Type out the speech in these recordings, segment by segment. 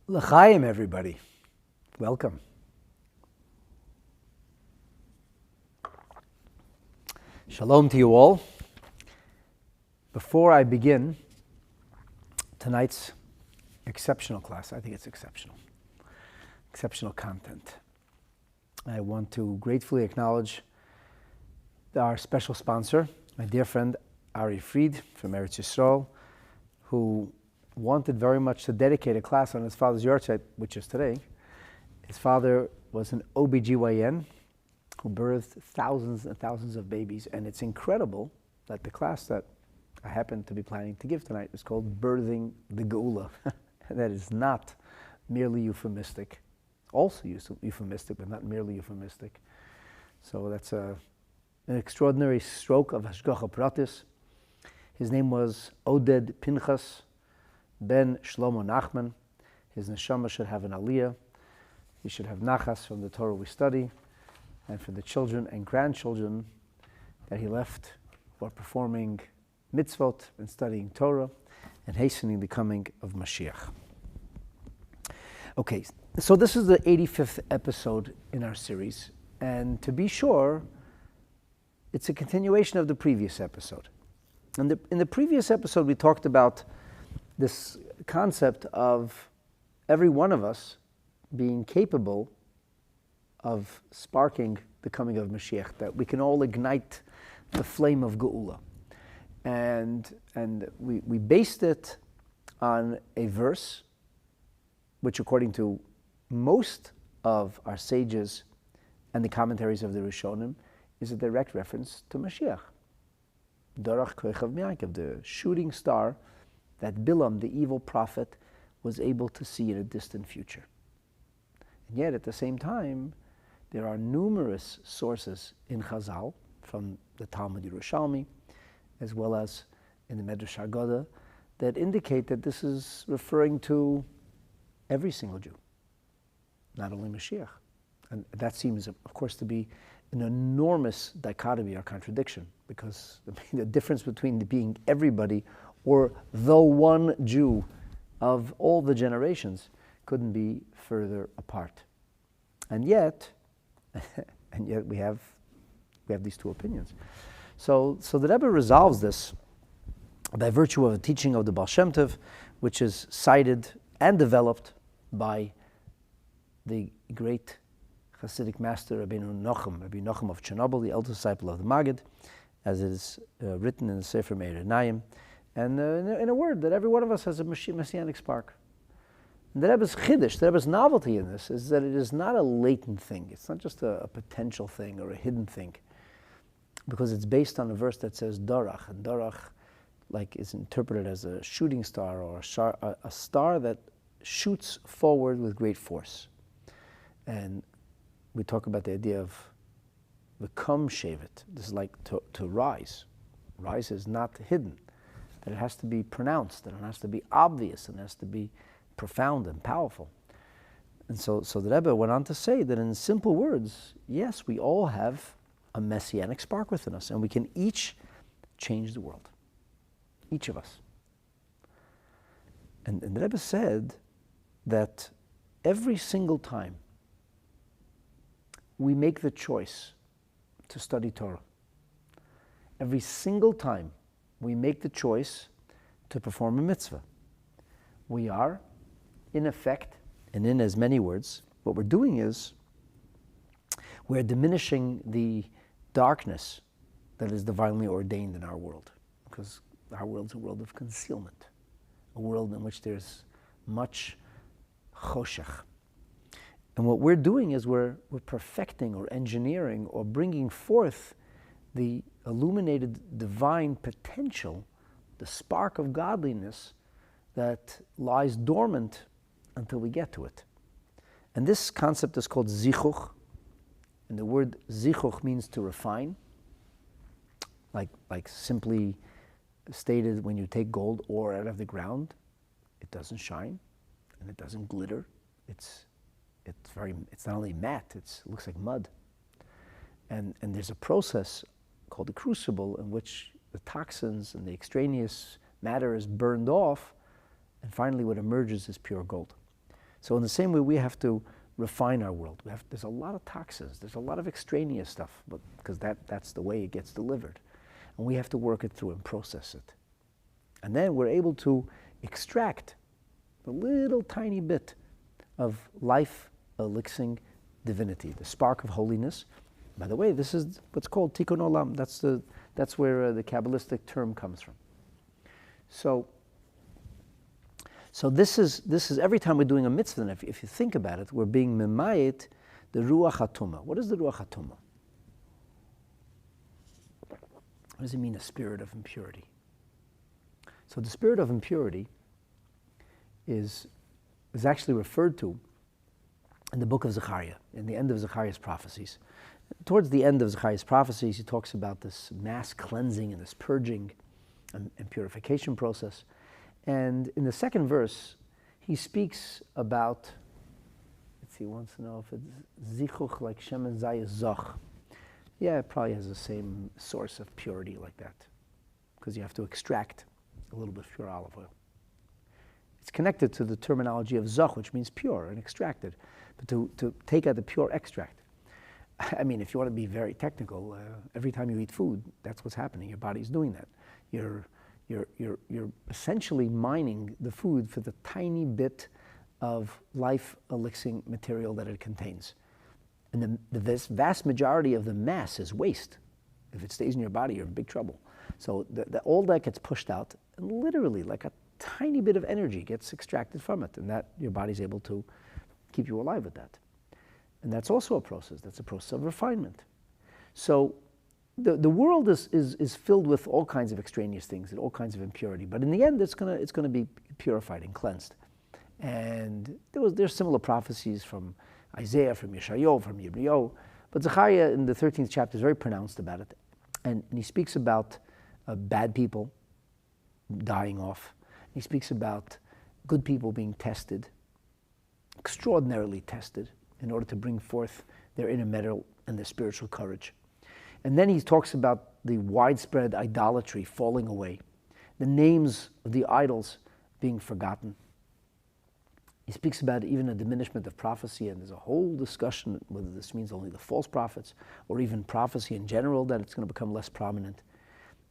L'chaim, everybody. Welcome. Shalom to you all. Before I begin tonight's exceptional class, I think it's exceptional content, I want to gratefully acknowledge our special sponsor, my dear friend Ari Fried from Eretz Yisrael, who wanted very much to dedicate a class on his father's yahrzeit, which is today. His father was an OBGYN who birthed thousands and thousands of babies, and it's incredible that the class that I happen to be planning to give tonight is called Birthing the Geulah. That is not merely euphemistic, also euphemistic, but not merely euphemistic. So that's an extraordinary stroke of Hashgacha Pratis. His name was Oded Pinchas Ben Shlomo Nachman. His neshama should have an aliyah. He should have nachas from the Torah we study, and for the children and grandchildren that he left while performing Mitzvot and studying Torah and hastening the coming of Mashiach. Okay, so this is the 85th episode in our series, and to be sure, it's a continuation of the previous episode. And in the previous episode, we talked about this concept of every one of us being capable of sparking the coming of Mashiach, that we can all ignite the flame of Geulah. And we based it on a verse, which according to most of our sages and the commentaries of the Rishonim, is a direct reference to Mashiach. Dorach Kochav Mi'akev, the shooting star that Bilam, the evil prophet, was able to see in a distant future. And yet, at the same time, there are numerous sources in Chazal, from the Talmud Yerushalmi, as well as in the Medrash Haggadah, that indicate that this is referring to every single Jew, not only Mashiach. And that seems, of course, to be an enormous dichotomy or contradiction, because the difference between being everybody or the one Jew of all the generations couldn't be further apart. And yet we have these two opinions. So the Rebbe resolves this by virtue of a teaching of the Baal Shem Tov, which is cited and developed by the great Hasidic master Rabbi Nochem of Chernobyl, the elder disciple of the Maggid, as it is written in the Sefer Meir Einayim. And in a word, that every one of us has a messianic spark. And the Rebbe's chiddush, the Rebbe's novelty in this is that it is not a latent thing. It's not just a potential thing or a hidden thing, because it's based on a verse that says Dorach, and Dorach, is interpreted as a shooting star or a star that shoots forward with great force. And we talk about the idea of the shevet. This is like to rise. Rise is not hidden. That it has to be pronounced, and it has to be obvious, and it has to be profound and powerful. And so the Rebbe went on to say that in simple words, yes, we all have a messianic spark within us, and we can each change the world. Each of us. And the Rebbe said that every single time we make the choice to study Torah, every single time we make the choice to perform a mitzvah, we are, in effect, and in as many words, what we're doing is we're diminishing the darkness that is divinely ordained in our world, because our world is a world of concealment, a world in which there's much choshech. And what we're doing is we're perfecting or engineering or bringing forth the illuminated divine potential, the spark of godliness that lies dormant until we get to it. And this concept is called zichuch, and the word zichuch means to refine, like simply stated, when you take gold ore out of the ground, it doesn't shine and it doesn't glitter. It's not only matte, it looks like mud. And there's a process called the crucible in which the toxins and the extraneous matter is burned off, and finally what emerges is pure gold. So in the same way, we have to refine our world. There's a lot of toxins. There's a lot of extraneous stuff, because that's the way it gets delivered. And we have to work it through and process it. And then we're able to extract a little tiny bit of life elixing divinity, the spark of holiness. By the way, this is what's called tikkun olam. That's where the Kabbalistic term comes from. So this is every time we're doing a mitzvah, and if you think about it, we're being memayit the ruach hatumah. What is the ruach hatumah? What does it mean, a spirit of impurity? So the spirit of impurity is actually referred to in the book of Zechariah, in the end of Zechariah's prophecies. Towards the end of Zechariah's prophecies, he talks about this mass cleansing and this purging and purification process. And in the second verse, he speaks about, he wants to know if it's zichuch like shemen zayis zoch. Yeah, it probably has the same source of purity like that, because you have to extract a little bit of pure olive oil. It's connected to the terminology of zoch, which means pure and extracted, but to take out the pure extract. I mean, if you want to be very technical, every time you eat food, that's what's happening. Your body's doing that. You're essentially mining the food for the tiny bit of life elixing material that it contains. And the vast majority of the mass is waste. If it stays in your body, you're in big trouble. So all that gets pushed out, and literally like a tiny bit of energy gets extracted from it, and that your body's able to keep you alive with that. And that's also a process. That's a process of refinement. So the world is filled with all kinds of extraneous things and all kinds of impurity, but in the end, it's gonna be purified and cleansed. And there's similar prophecies from Isaiah, from Yeshayahu, from Yirmiyahu, but Zechariah in the 13th chapter is very pronounced about it, and he speaks about bad people dying off. He speaks about good people being tested, extraordinarily tested, in order to bring forth their inner mettle and their spiritual courage. And then he talks about the widespread idolatry falling away, the names of the idols being forgotten. He speaks about even a diminishment of prophecy, and there's a whole discussion whether this means only the false prophets or even prophecy in general, that it's going to become less prominent.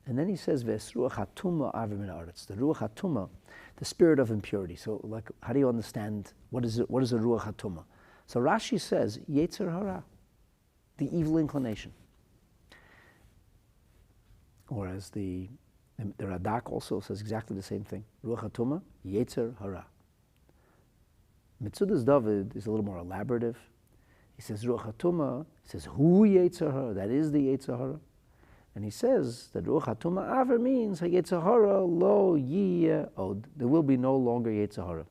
And then he says, "Ves ruach hatumah aver min haaretz," the ruach hatumah, the spirit of impurity. So, like, how do you understand what is it? What is a ruach hatumah? So Rashi says, Yetzer hara, the evil inclination. Or as the Radak also says exactly the same thing. Ruach hatumah, Yetzer hara. Metzudas David is a little more elaborative. He says Ruach hatumah, he says Hu Yetzer hara, that is the Yetzer hara. And he says that Ruach hatumah aver means Yetzer hara lo yiyeh od. There will be no longer Yetzer hara.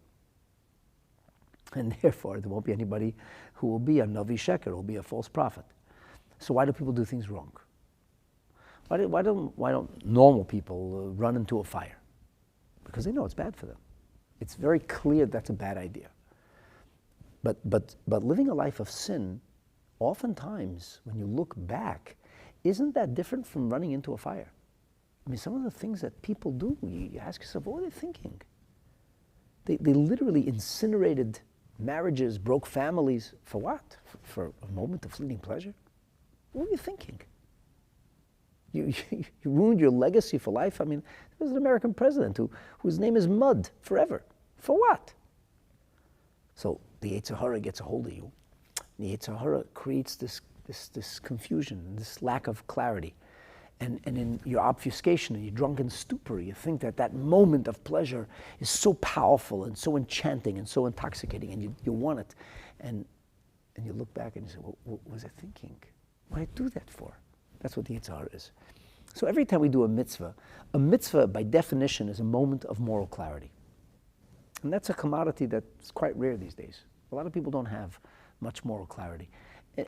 And therefore, there won't be anybody who will be a Navi Sheker, who will be a false prophet. So why do people do things wrong? Why don't normal people run into a fire? Because they know it's bad for them. It's very clear that's a bad idea. But living a life of sin, oftentimes, when you look back, isn't that different from running into a fire? I mean, some of the things that people do, you ask yourself, what are they thinking? They literally incinerated marriages, broke families. For what? For a moment of fleeting pleasure? What were you thinking? You ruined your legacy for life. I mean, there was an American president whose name is Mud forever. For what? So the Yetzer hara gets a hold of you. The Yetzer hara creates this confusion, this lack of clarity. And in your obfuscation and your drunken stupor, you think that moment of pleasure is so powerful and so enchanting and so intoxicating, and you want it. And you look back and you say, well, what was I thinking? What did I do that for? That's what the Yetzer hara is. So every time we do a mitzvah by definition is a moment of moral clarity. And that's a commodity that's quite rare these days. A lot of people don't have much moral clarity.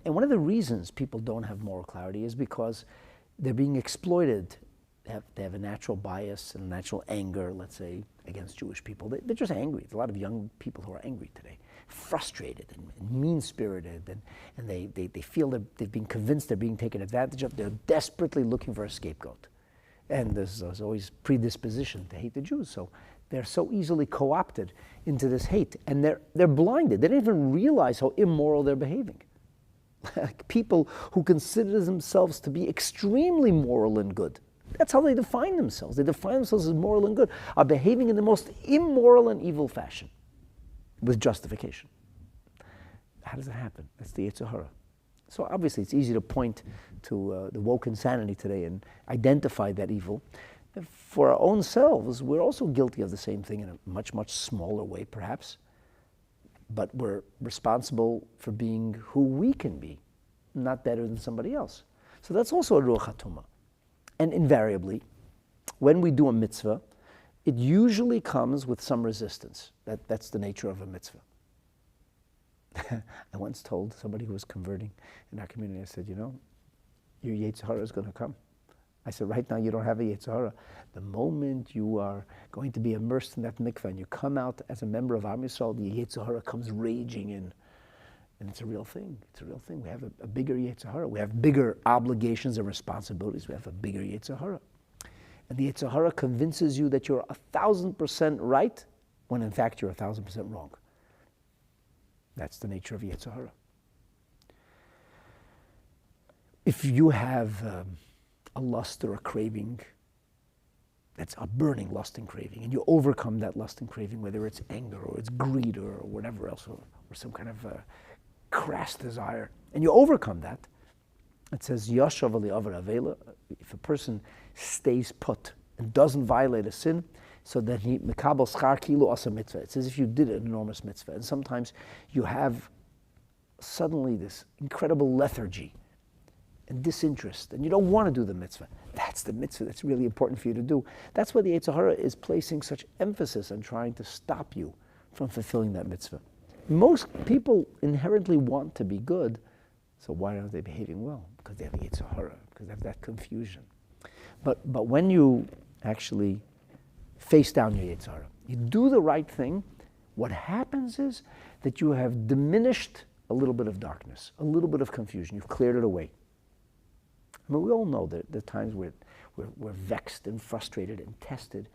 And one of the reasons people don't have moral clarity is because they're being exploited. They have a natural bias and a natural anger, let's say, against Jewish people. They're just angry. There's a lot of young people who are angry today, frustrated and mean-spirited, and they feel that they've been convinced they're being taken advantage of. They're desperately looking for a scapegoat. And there's always predisposition to hate the Jews. So They're so easily co-opted into this hate, and they're blinded. They don't even realize how immoral they're behaving. Like people who consider themselves to be extremely moral and good, that's how they define themselves. They define themselves as moral and good, are behaving in the most immoral and evil fashion with justification. How does that happen? That's the Yetzer Hara. So obviously it's easy to point to the woke insanity today and identify that evil. For our own selves, we're also guilty of the same thing in a much, much smaller way perhaps, but we're responsible for being who we can be, not better than somebody else. So that's also a Ruach HaTumah. And invariably, when we do a mitzvah, it usually comes with some resistance. That's the nature of a mitzvah. I once told somebody who was converting in our community, I said, you know, your Yetzer Hara is going to come. I said, right now you don't have a Yetzer Hara. The moment you are going to be immersed in that mikveh and you come out as a member of Am Yisrael, the Yetzer Hara comes raging in. And it's a real thing. It's a real thing. We have a bigger Yetzer Hara. We have bigger obligations and responsibilities. We have a bigger Yetzer Hara. And the Yetzer Hara convinces you that you're 1,000% right, when in fact you're 1,000% wrong. That's the nature of Yetzer Hara. If you have a lust or a craving, that's a burning lust and craving, and you overcome that lust and craving, whether it's anger or it's greed or whatever else, or some kind of crass desire, and you overcome that, it says, Yashav Ali'avar Avela, if a person stays put and doesn't violate a sin, so that he Mekabel Schar Kilo Asa Mitzvah. It's as if you did an enormous mitzvah. And sometimes you have suddenly this incredible lethargy and disinterest, and you don't want to do the mitzvah. That's the mitzvah that's really important for you to do. That's why the Yetzer Hara is placing such emphasis on trying to stop you from fulfilling that mitzvah. Most people inherently want to be good, so why aren't they behaving well? Because they have the Yetzer Hara, because they have that confusion. But when you actually face down your Yetzer Hara, you do the right thing, what happens is that you have diminished a little bit of darkness, a little bit of confusion. You've cleared it away. I mean, we all know that there are times where we're vexed and frustrated and tested,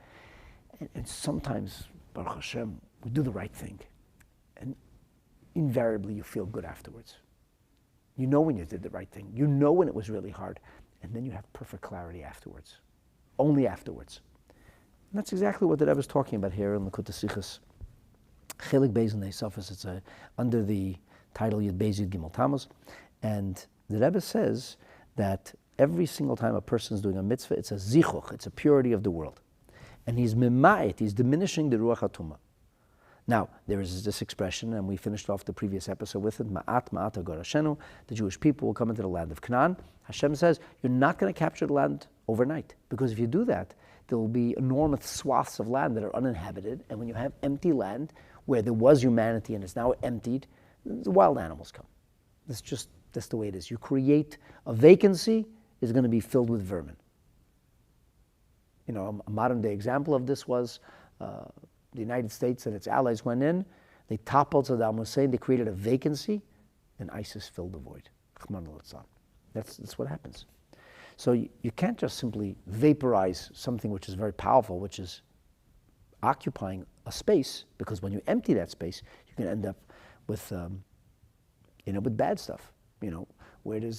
and sometimes, Baruch Hashem, we do the right thing, and invariably you feel good afterwards. You know when you did the right thing. You know when it was really hard, and then you have perfect clarity afterwards, only afterwards. And that's exactly what the Rebbe is talking about here in Likutei Sichos. Chelik Beis and Neisafos, it's under the title Yud Beis Yud Gimel Tammuz, and the Rebbe says that every single time a person is doing a mitzvah, it's a zichuch, it's a purity of the world. And he's mima'it, he's diminishing the Ruach HaTumah. Now, there is this expression, and we finished off the previous episode with it, Ma'at Ma'at Agar Hashenu, the Jewish people will come into the land of Canaan. Hashem says, you're not going to capture the land overnight, because if you do that, there will be enormous swaths of land that are uninhabited, and when you have empty land, where there was humanity and is now emptied, the wild animals come. That's the way it is. You create a vacancy, is going to be filled with vermin. You know, a modern day example of this was the United States and its allies went in, they toppled Saddam Hussein, they created a vacancy, and ISIS filled the void. That's what happens. So you can't just simply vaporize something which is very powerful, which is occupying a space, because when you empty that space, you can end up with, with bad stuff. You know, where do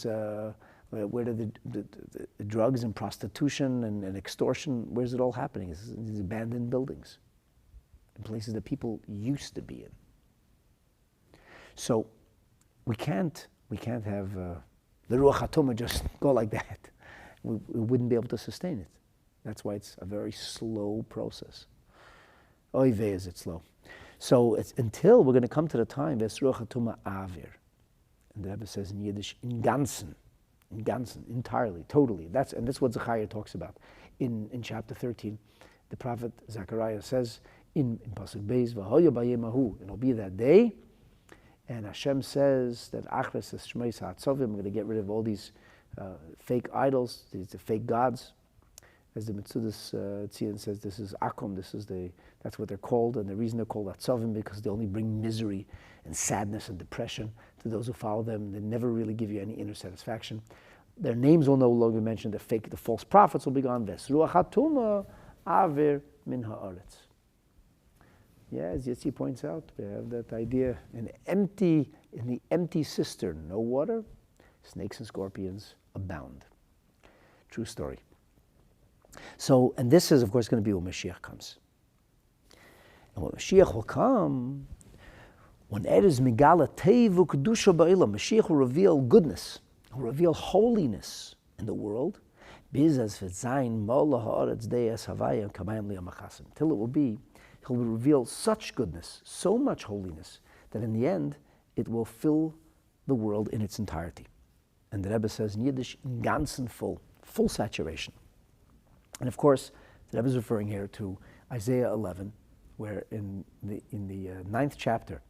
the drugs and prostitution and extortion, where's it all happening? It's these abandoned buildings, in places that people used to be in. So we can't have the Ruach HaTumah just go like that. We wouldn't be able to sustain it. That's why it's a very slow process. Oy vey, is it slow. So it's until we're going to come to the time, Ves Ruach HaTumah Avir. And the Rebbe says in Yiddish, in ganzen, entirely, totally. That's what Zechariah talks about. In chapter 13, the prophet Zechariah says, in Pasuk Beis, V'hoya b'yemahu, it'll be that day, and Hashem says that Achres es Shmeis HaTzovim, I'm going to get rid of all these fake idols, these fake gods. As the Mitzvot DNA says, this is Akum, that's what they're called, and the reason they're called Atzovim because they only bring misery and sadness and depression to those who follow them. They never really give you any inner satisfaction. Their names will no longer be mentioned. The false prophets will be gone. Ves Ruach HaTumah Avir Min Haaretz. Yeah, as Yitzi points out, we have that idea, in the empty cistern, no water, snakes and scorpions abound. True story. So, and this is, of course, going to be when Mashiach comes. And when Mashiach will come, when Erez Megala Teivu Kedusha Ba'ilam, Mashiach will reveal goodness, will reveal holiness in the world, till it will be, he'll reveal such goodness, so much holiness, that in the end, it will fill the world in its entirety. And the Rebbe says in Yiddish, ganzen full saturation. And of course, the Rebbe is referring here to Isaiah 11, where in the 9th chapter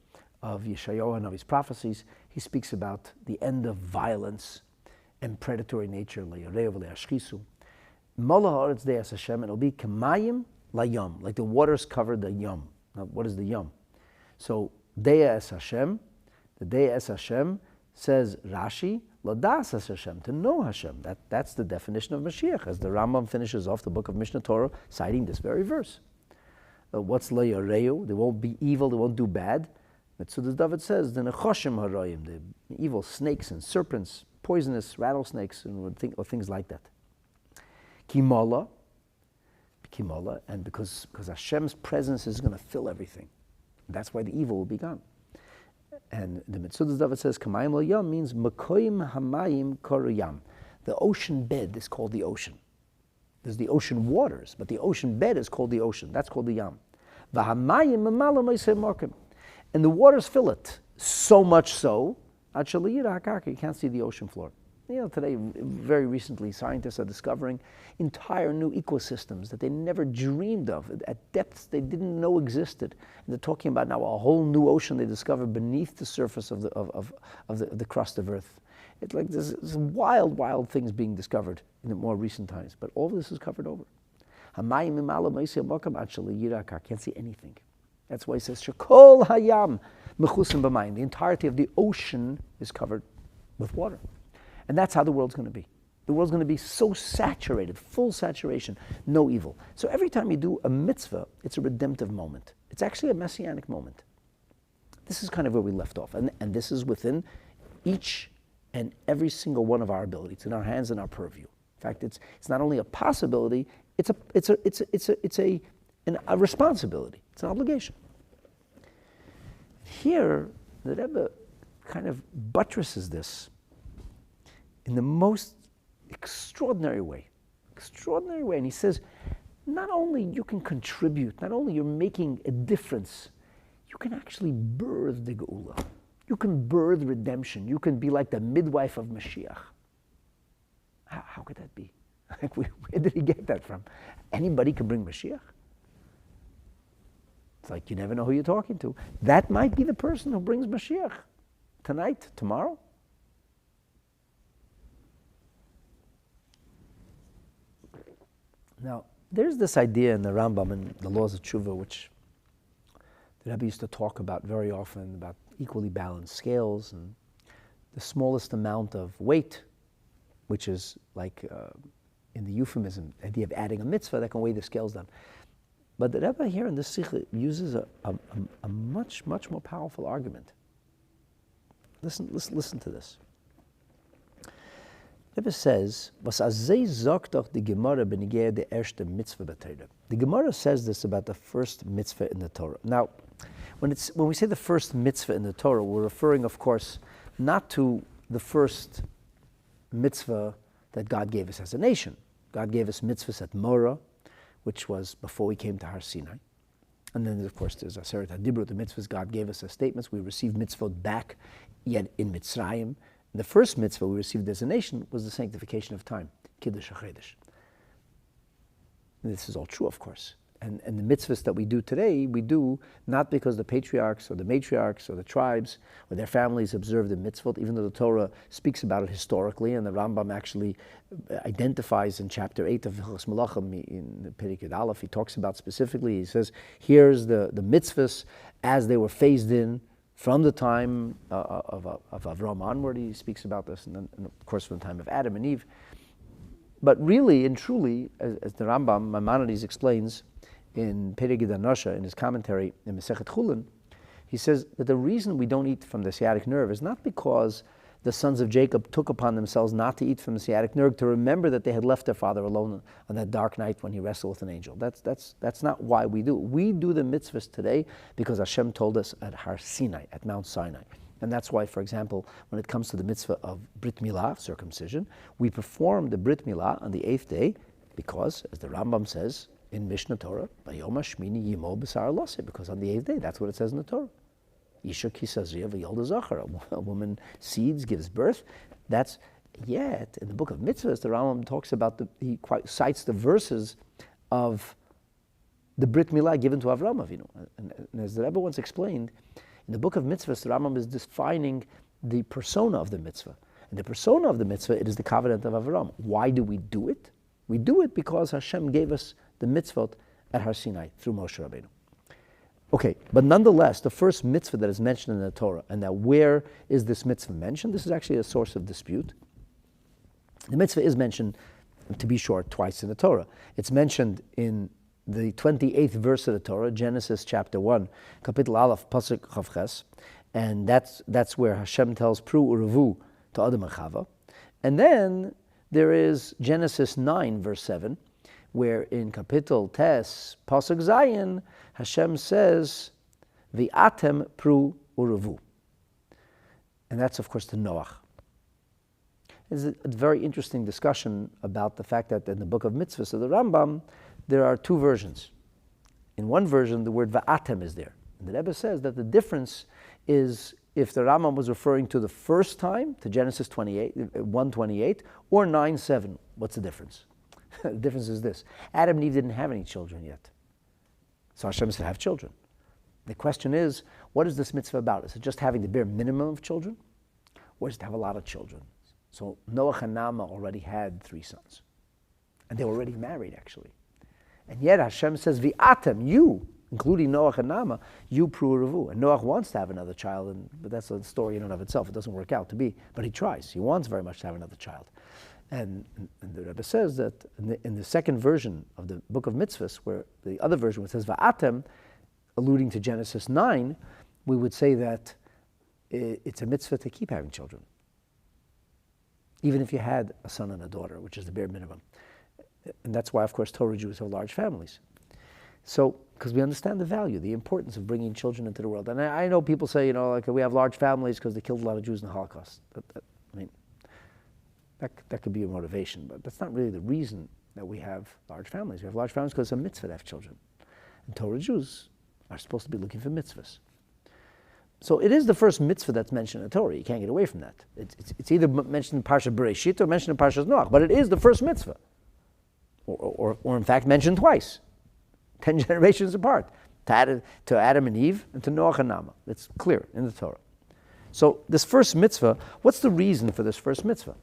of Yeshayahu and of his prophecies, he speaks about the end of violence and predatory nature, le'ashchisu. Mola ha'aretz de'as Hashem, and it'll be kamayim la'yam, like the waters covered the yam. Now, what is the yam? So, de'as Hashem, the de'as Hashem, says Rashi, ladas Hashem, to know Hashem. That's the definition of Mashiach, as the Rambam finishes off the book of Mishnah Torah, citing this very verse. What's le'yareyu? They won't be evil, they won't do bad. So the David says, the nechoshim harayim, the evil snakes and serpents, poisonous rattlesnakes, and or things like that. Kimala, and because Hashem's presence is going to fill everything. That's why the evil will be gone. And the Mitzvot David says, Kamayim lo yam means Makoyim hamayim koruyam. The ocean bed is called the ocean. There's the ocean waters, but the ocean bed is called the ocean. That's called the yam. V'hamayim mamala meisei markim. And the waters fill it, so much so, you can't see the ocean floor. You know, today, very recently, scientists are discovering entire new ecosystems that they never dreamed of, at depths they didn't know existed. And they're talking about now a whole new ocean they discovered beneath the surface of the crust of Earth. It's like there's wild things being discovered in the more recent times. But all this is covered over. Can't see anything. That's why he says, Shekol hayam mechusim b'mayim. The entirety of the ocean is covered with water. And that's how the world's going to be. The world's going to be so saturated, full saturation, no evil. So every time you do a mitzvah, it's a redemptive moment. It's actually a messianic moment. This is kind of where we left off. And this is within each and every single one of our abilities. It's in our hands and our purview. In fact, it's not only a possibility, it's a responsibility. It's an obligation. Here, the Rebbe kind of buttresses this in the most extraordinary way. And he says, not only you can contribute, not only you're making a difference, you can actually birth the Geulah. You can birth redemption. You can be like the midwife of Mashiach. How could that be? Like, where did he get that from? Anybody can bring Mashiach? It's like you never know who you're talking to. That might be the person who brings Mashiach. Tonight, tomorrow. Now, there's this idea in the Rambam and the laws of Tshuva, which the Rebbe used to talk about very often, about equally balanced scales and the smallest amount of weight, which is like in the euphemism, the idea of adding a mitzvah that can weigh the scales down. But the Rebbe here in this sikha uses a much more powerful argument. Listen to this. The Rebbe says, the Gemara says this about the first mitzvah in the Torah. Now, when we say the first mitzvah in the Torah, we're referring, of course, not to the first mitzvah that God gave us as a nation. God gave us mitzvahs at Morah, which was before we came to Har Sinai. And then, of course, there's Aseret HaDibrut, the mitzvahs God gave us as statements. We received mitzvot back yet in Mitzrayim. The first mitzvah we received as a nation was the sanctification of time, Kiddush HaChedesh. This is all true, of course. And the mitzvahs that we do today, we do not because the patriarchs or the matriarchs or the tribes or their families observe the mitzvot, even though the Torah speaks about it historically, and the Rambam actually identifies in chapter 8 of Hilchos Melachim, in Perek Aleph, he talks about specifically, he says, here's the mitzvahs as they were phased in from the time of Avram onward. He speaks about this, and then, and of course, from the time of Adam and Eve. But really and truly, as the Rambam, Maimonides explains, in Perigid Anosha, in his commentary in Masechet Chulin, he says that the reason we don't eat from the sciatic nerve is not because the sons of Jacob took upon themselves not to eat from the sciatic nerve, to remember that they had left their father alone on that dark night when he wrestled with an angel. That's not why we do it. We do the mitzvahs today because Hashem told us at Har Sinai, at Mount Sinai. And that's why, for example, when it comes to the mitzvah of Brit Milah, circumcision, we perform the Brit Milah on the 8th day because, as the Rambam says in Mishnah Torah, Bayom HaShmini Yimo B'Sar Loseh, because on the 8th day, that's what it says in the Torah. Isha Kisazriya V'Yolda Zachar, a woman seeds, gives birth. That's, yet, in the book of Mitzvahs, the Rambam talks about, he cites the verses of the Brit Milah given to Avraham Avinu. And as the Rebbe once explained, in the book of Mitzvahs, the Rambam is defining the persona of the mitzvah. And the persona of the mitzvah, it is the covenant of Avraham. Why do we do it? We do it because Hashem gave us the mitzvot at Har Sinai through Moshe Rabbeinu. Okay, but nonetheless, the first mitzvah that is mentioned in the Torah, and now where is this mitzvah mentioned? This is actually a source of dispute. The mitzvah is mentioned, to be short, twice in the Torah. It's mentioned in the 28th verse of the Torah, Genesis chapter 1, Kapitel Aleph, Pasuk Chavches, and that's where Hashem tells Pru Urevu to Adam and Chava. And then there is Genesis 9, verse 7, where in Kapitel Tes, Pasuk Zayin, Hashem says, V'atem Pru Urevu. And that's, of course, to Noach. There's a very interesting discussion about the fact that in the book of Mitzvahs of the Rambam, there are two versions. In one version, the word Va'atem is there. And the Rebbe says that the difference is if the Rambam was referring to the first time, to Genesis 1:28, or 9:7. What's the difference? The difference is this. Adam and Eve didn't have any children yet. So Hashem said, have children. The question is, what is this mitzvah about? Is it just having the bare minimum of children? Or is it to have a lot of children? So Noach and Nama already had 3 sons. And they were already married, actually. And yet Hashem says, V'atem, you, including Noach and Nama, you Pru Urevu. And Noach wants to have another child, but that's a story in and of itself. It doesn't work out to be. But he tries. He wants very much to have another child. And the Rebbe says that in the second version of the book of Mitzvahs, where the other version where it says Va'atem, alluding to Genesis 9, we would say that it's a mitzvah to keep having children. Even if you had a son and a daughter, which is the bare minimum. And that's why, of course, Torah Jews have large families. So, because we understand the value, the importance of bringing children into the world. And I know people say, like we have large families because they killed a lot of Jews in the Holocaust. That could be a motivation, but that's not really the reason that we have large families. We have large families because it's a mitzvah to have children. And Torah Jews are supposed to be looking for mitzvahs. So it is the first mitzvah that's mentioned in the Torah. You can't get away from that. It's either mentioned in Parsha Bereshit or mentioned in Parsha Noach, but it is the first mitzvah. Or in fact mentioned twice, 10 generations apart, to Adam and Eve and to Noach and Nama. It's clear in the Torah. So this first mitzvah, what's the reason for this first mitzvah?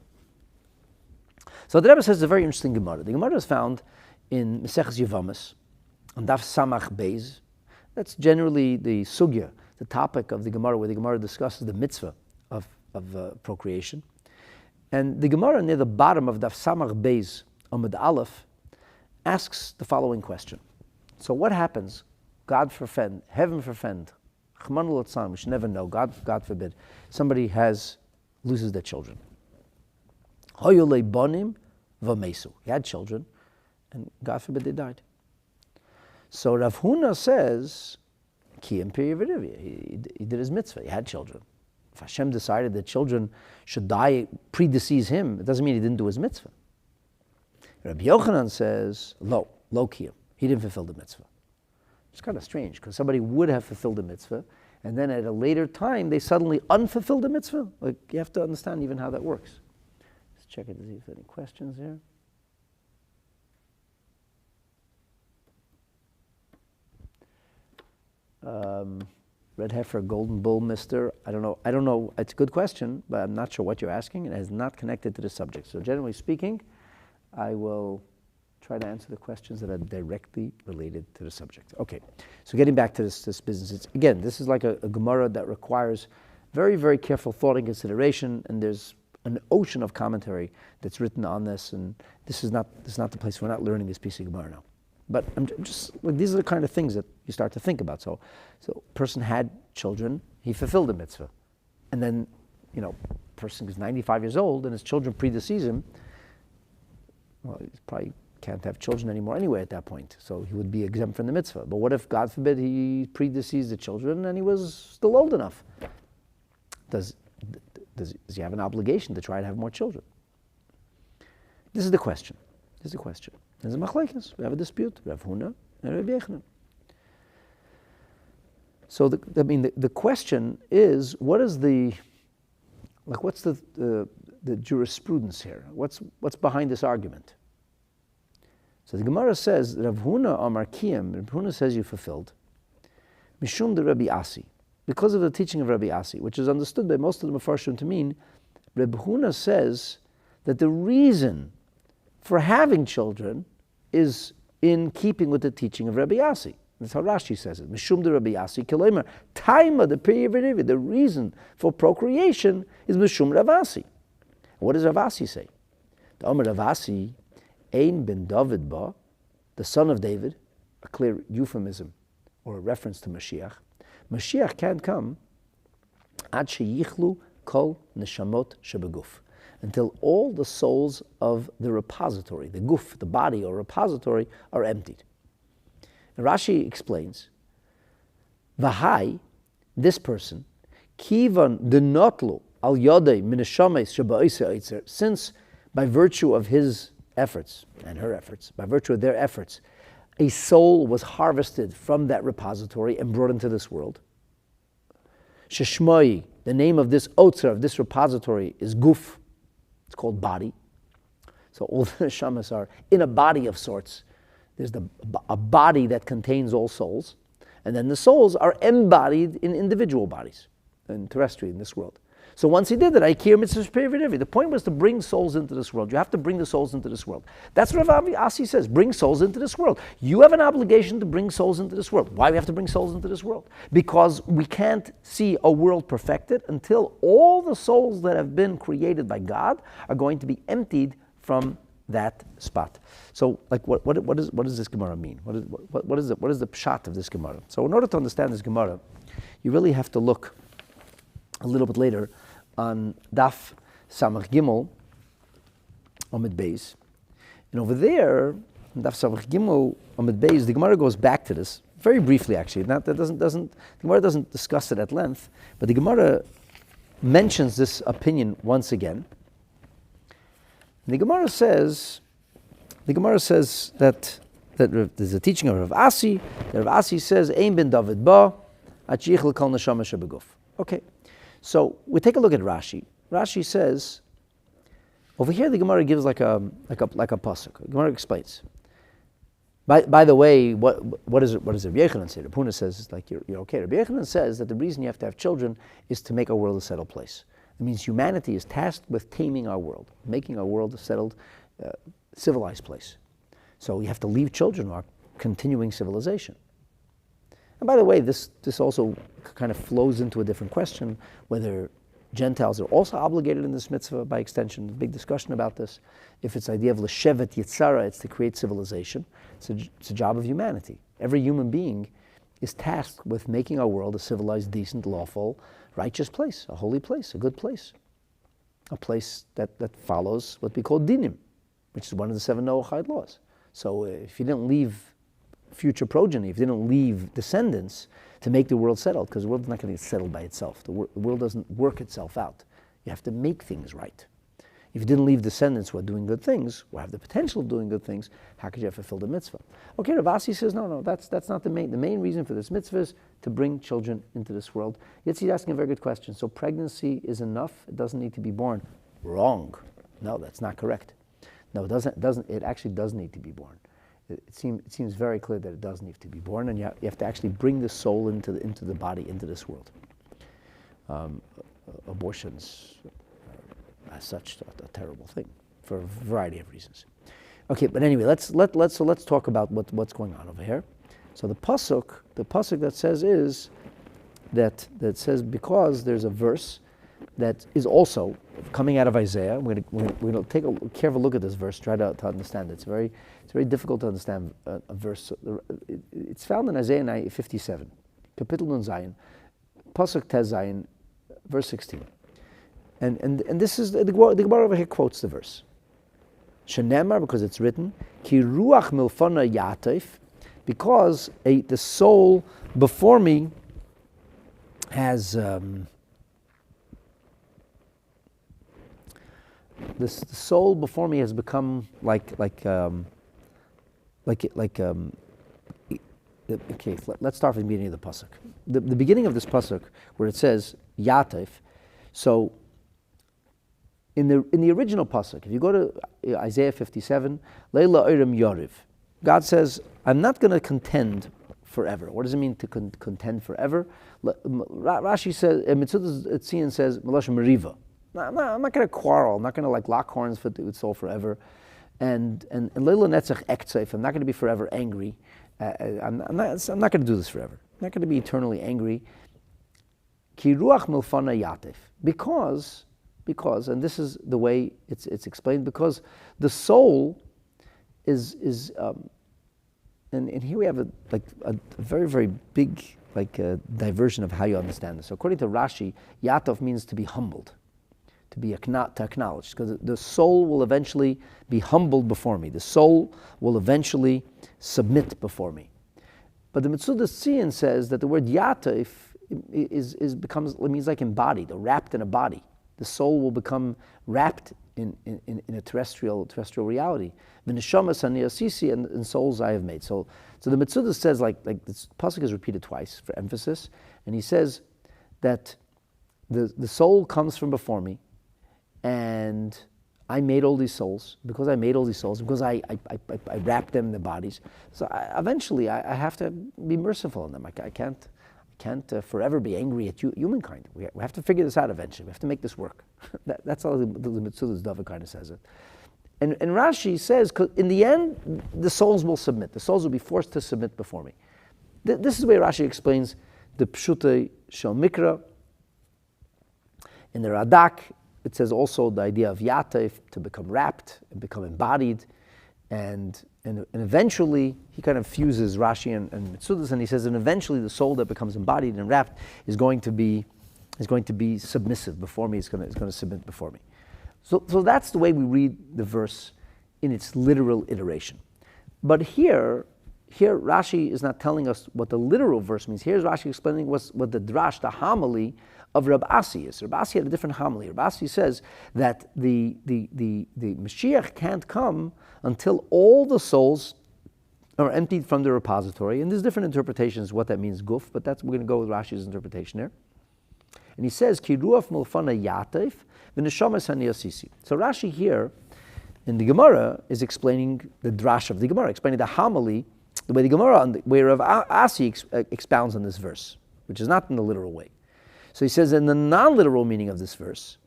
So the Rebbe says it's a very interesting Gemara. The Gemara is found in Maseches Yevamos, on Daf Samach Beis. That's generally the sugya, the topic of the Gemara, where the Gemara discusses the mitzvah of procreation. And the Gemara near the bottom of Daf Samach Beis, Amud Aleph, asks the following question. So what happens, God forfend, heaven forfend, Chman l'Otzam, we should never know, God forbid, somebody loses their children. Hoyolei bonim v'mesu. He had children, and God forbid they died. So Rav Huna says, Kiyam Piriyaviriv, he did his mitzvah, he had children. If Hashem decided that children should die, predecease him, it doesn't mean he didn't do his mitzvah. Rabbi Yochanan says, lo kiyam. He didn't fulfill the mitzvah. It's kind of strange, because somebody would have fulfilled the mitzvah, and then at a later time, they suddenly unfulfilled the mitzvah. Like, you have to understand even how that works. Let's check it to see if there are any questions here. Red heifer, golden bull, mister. I don't know. It's a good question, but I'm not sure what you're asking. It is not connected to the subject. So generally speaking, I will try to answer the questions that are directly related to the subject. Okay, so getting back to this business. This is like a Gemara that requires very, very careful thought and consideration, and there's an ocean of commentary that's written on this, and this is not the place. We're not learning this piece of Gemara now. But I'm just, like, these are the kind of things that you start to think about. So person had children, he fulfilled the mitzvah. And then, person is 95 years old and his children predecease him. Well, he probably can't have children anymore anyway at that point. So he would be exempt from the mitzvah. But what if, God forbid, he predeceased the children and he was still old enough? Does he have an obligation to try to have more children? This is the question. There's a machlekes. We have a dispute. Rav Huna and Rabbi Yochanan. So the question is, what's the jurisprudence here? What's behind this argument? So the Gemara says, Rav Huna Amar Kiyam, Rav Huna says you fulfilled. Mishum de Rabbi Asi, because of the teaching of Rabbi Asi, which is understood by most of the Mefarshim to mean, Rav Huna says that the reason for having children is in keeping with the teaching of Rabbi Asi. That's how Rashi says it. Mishum de Rabbi Asi kilomer. Taima the period. The reason for procreation is Mishum Rav Asi. What does Rav Asi say? The Omer Rav Asi, Ein ben David ba, the son of David, a clear euphemism or a reference to Mashiach. Mashiach can't come ad sheyichlu kol neshamot shebeguf, until all the souls of the repository, the guf, the body or repository, are emptied. And Rashi explains, Vahai, this person, kivan denotlu al yodei minashames shebaisa eitzer, since by virtue of his efforts and her efforts, by virtue of their efforts, a soul was harvested from that repository and brought into this world. Sheshmoi, the name of this otzer, of this repository, is guf. It's called body. So all the neshamas are in a body of sorts. There's a body that contains all souls, and then the souls are embodied in individual bodies, in terrestrial, in this world. So once he did that, Aikir mitzvah period. The point was to bring souls into this world. You have to bring the souls into this world. That's what Rav Asi says, bring souls into this world. You have an obligation to bring souls into this world. Why do we have to bring souls into this world? Because we can't see a world perfected until all the souls that have been created by God are going to be emptied from that spot. So, like, what does this Gemara mean? What is the pshat of this Gemara? So, in order to understand this Gemara, you really have to look a little bit later on Daf Samach Gimel Amid Beis, and over there, in Daf Samach Gimel Amid Beis, the Gemara goes back to this very briefly. Actually, the Gemara doesn't discuss it at length, but the Gemara mentions this opinion once again. The Gemara says that there's a teaching of Rav Asi. Rav Asi says, "Ein ben David ba, atchichel kol neshama shebeguf." Okay, so we take a look at Rashi. Rashi says, over here the Gemara gives like a pasuk. The Gemara explains. By the way, what does Rabbi Yochanan say? Rabbi Huna says, like, you're okay. Rabbi Yochanan says that the reason you have to have children is to make our world a settled place. It means humanity is tasked with taming our world, making our world a settled, civilized place. So you have to leave children or continuing civilization. And by the way, this also kind of flows into a different question, whether Gentiles are also obligated in this mitzvah by extension. Big discussion about this. If it's the idea of l'shevet yitzara, it's to create civilization. It's a job of humanity. Every human being is tasked with making our world a civilized, decent, lawful, righteous place, a holy place, a good place, a place that follows what we call dinim, which is one of the 7 Noahide laws. So if you didn't leave future progeny, if you didn't leave descendants to make the world settled, because the world's not going to get settled by itself. The world doesn't work itself out. You have to make things right. If you didn't leave descendants who are doing good things, or have the potential of doing good things, how could you have fulfilled the mitzvah? Okay, Rav Asi says, no, that's not the main. The main reason for this mitzvah is to bring children into this world. Yet he's asking a very good question. So pregnancy is enough? It doesn't need to be born. Wrong. No, that's not correct. No, it doesn't. It actually does need to be born. It seems very clear that it does need to be born, and you have to actually bring the soul into the body, into this world. Abortions, as such, a terrible thing for a variety of reasons. Okay, but anyway, let's talk about what's going on over here. So the pasuk that says is that says, because there's a verse that is also coming out of Isaiah. We're going to take a careful look at this verse, try to understand it. It's very difficult to understand a verse. It's found in Isaiah 57, Kapitel Nun Zayin, Pasuk Tez Zayin, verse 16. And this is, the Gemara over here quotes the verse. Shenemar, because it's written, Ki ruach milfana yateif, because the soul before me has... the soul before me has become okay, let's start from the beginning of the pasuk. The beginning of this pasuk, where it says Yateif. So in the original pasuk, if you go to Isaiah 57, Leila Oirim Yoriv, God says, I'm not going to contend forever. What does it mean to contend forever? Rashi says, Mitzvot DNA says, Melash Meriva. I'm not going to quarrel. I'm not going to lock horns with soul forever. And Leila Netzach Ektseif, I'm not going to be forever angry. I'm not going to do this forever. I'm not going to be eternally angry. Ki ruach milfana yatif. Because, and this is the way it's explained, because the soul is and here we have a very, very big diversion of how you understand this. So according to Rashi, Yatov means to be humbled, to acknowledge, because the soul will eventually be humbled before me. The soul will eventually submit before me. But the Mitzvot DNA says that the word Yatov means like embodied or wrapped in a body. The soul will become wrapped in a terrestrial reality. V'neshamas ani asisi, and souls I have made. So the Mitzvot says, like this pasuk is repeated twice for emphasis, and he says that the soul comes from before me, and I made all these souls. Because I made all these souls, because I wrapped them in their bodies. So eventually I have to be merciful on them. I can't forever be angry at humankind. We have to figure this out eventually. We have to make this work. That's how the Mitzvah's Dava kind of says it. And Rashi says, 'cause in the end, the souls will submit. The souls will be forced to submit before me. This is where Rashi explains the Pshutei Shel Mikra. In the Radak, it says also the idea of Yatev, to become wrapped and become embodied. And eventually, he kind of fuses Rashi and Mitzudas, and he says, and eventually the soul that becomes embodied and wrapped is going to be submissive before me. It's going to submit before me. So that's the way we read the verse in its literal iteration. But here Rashi is not telling us what the literal verse means. Here's Rashi explaining what the drash, the homily of Rabbi Asi is. Rabbi Asi had a different homily. Rabbi Asi says that the Mashiach can't come until all the souls are emptied from the repository. And there's different interpretations what that means, guf, but we're going to go with Rashi's interpretation there. And he says, Ki ruach milfana yateif v'neshamas hani asisi. So Rashi here in the Gemara is explaining the drash of the Gemara, explaining the homily, the way the Gemara, where Rav Asi expounds on this verse, which is not in the literal way. So he says in the non-literal meaning of this verse,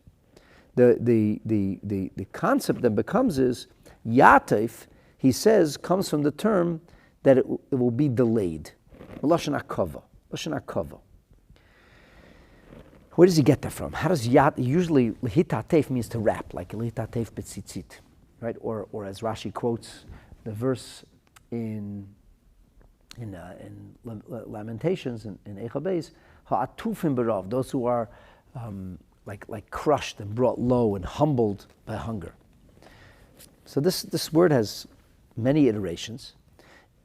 the concept that becomes is Yateif, he says, comes from the term that it will be delayed. Lashon hakava. Where does he get that from? How does usually lihitatef means to wrap, like lihitatef betzitzit, right? Or as Rashi quotes the verse in Lamentations in Eicha Beis, ha'atufim berav, those who are like crushed and brought low and humbled by hunger. So this word has many iterations,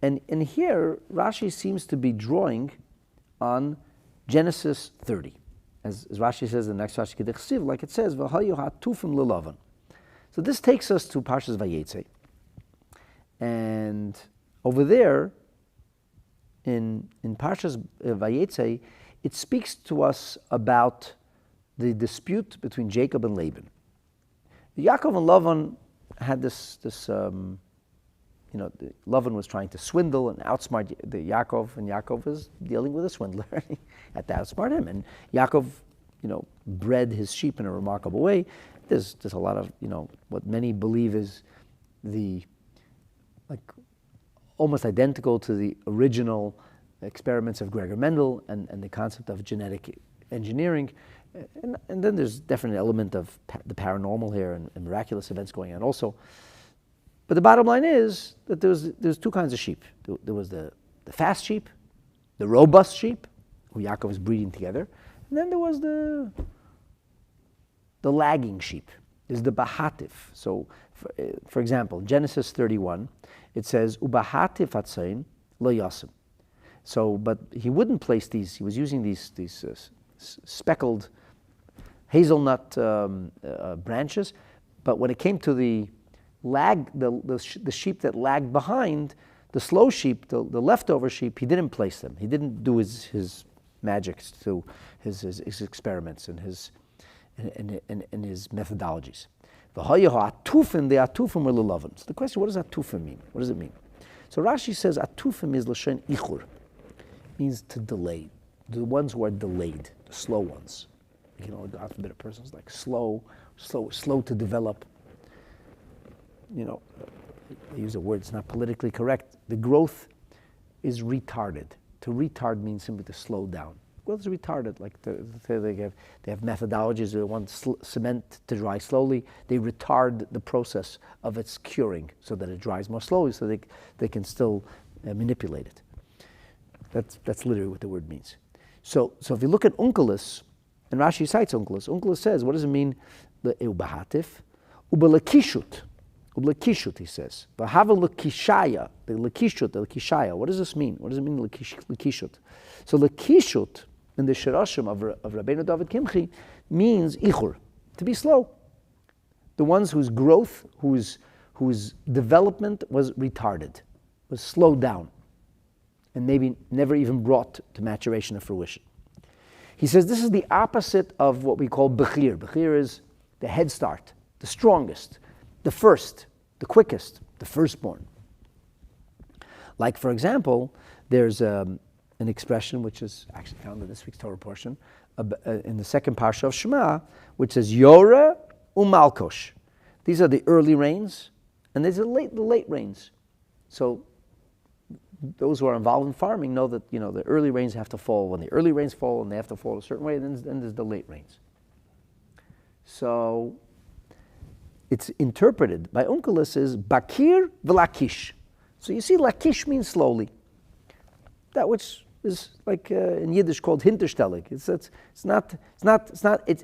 and here Rashi seems to be drawing on Genesis 30. As Rashi says in the next Rashi Kedechsiv, like it says, "V'hayu ha'atufim lelavan." So this takes us to Parshas Vayetze, and over there in Parshas Vayetze, it speaks to us about the dispute between Jacob and Laban. Yaakov and Lavan had this Lavan was trying to swindle and outsmart the Yaakov, and Yaakov is dealing with a swindler. He had to outsmart him, and Yaakov, bred his sheep in a remarkable way. There's a lot of, what many believe is almost identical to the original experiments of Gregor Mendel and the concept of genetic engineering. And then there's definitely an element of the paranormal here and miraculous events going on also. But the bottom line is that there's two kinds of sheep. There was the fast sheep, the robust sheep, who Yaakov was breeding together, and then there was the lagging sheep, is the bahatif. So, for example, Genesis 31, it says, "Ubahatif atzain lo yasim." So, but he wouldn't place these. He was using these speckled hazelnut branches, but when it came to the sheep that lagged behind, the slow sheep, the leftover sheep, he didn't place them. He didn't do his magics to his experiments and his methodologies. The atufim were lelovim. So the question, what does atufim mean? What does it mean? So Rashi says atufim is l'shen ichur, means to delay. The ones who are delayed, the slow ones. God forbid a person's like slow to develop. They use a word, it's not politically correct. The growth is retarded. To retard means simply to slow down. Growth is retarded. Like they have methodologies. They want cement to dry slowly. They retard the process of its curing so that it dries more slowly, so they can still manipulate it. That's literally what the word means. So if you look at unkelis, and Rashi cites unkelis, unkelis says, what does it mean? The eubahatif, ubelakishut. Ubelakishut, he says. V'hava lekishaya, the lekishaya. What does this mean? What does it mean, lekishut? So lekishut, in the Shirashim of Rabbeinu David Kimchi, means ichur, to be slow. The ones whose growth, whose development was retarded, was slowed down, and maybe never even brought to maturation or fruition. He says this is the opposite of what we call bechir. Bechir is the head start, the strongest, the first, the quickest, the firstborn. Like, for example, there's an expression which is actually found in this week's Torah portion, in the second parsha of Shema, which says Yoreh umalkosh. These are the early rains, and these are the late rains. So those who are involved in farming know that the early rains have to fall. When the early rains fall, and they have to fall a certain way, then there's the late rains. So it's interpreted by unkelis as bakir v'lakish. So you see, lakish means slowly. That which is like in Yiddish called hinterstellig.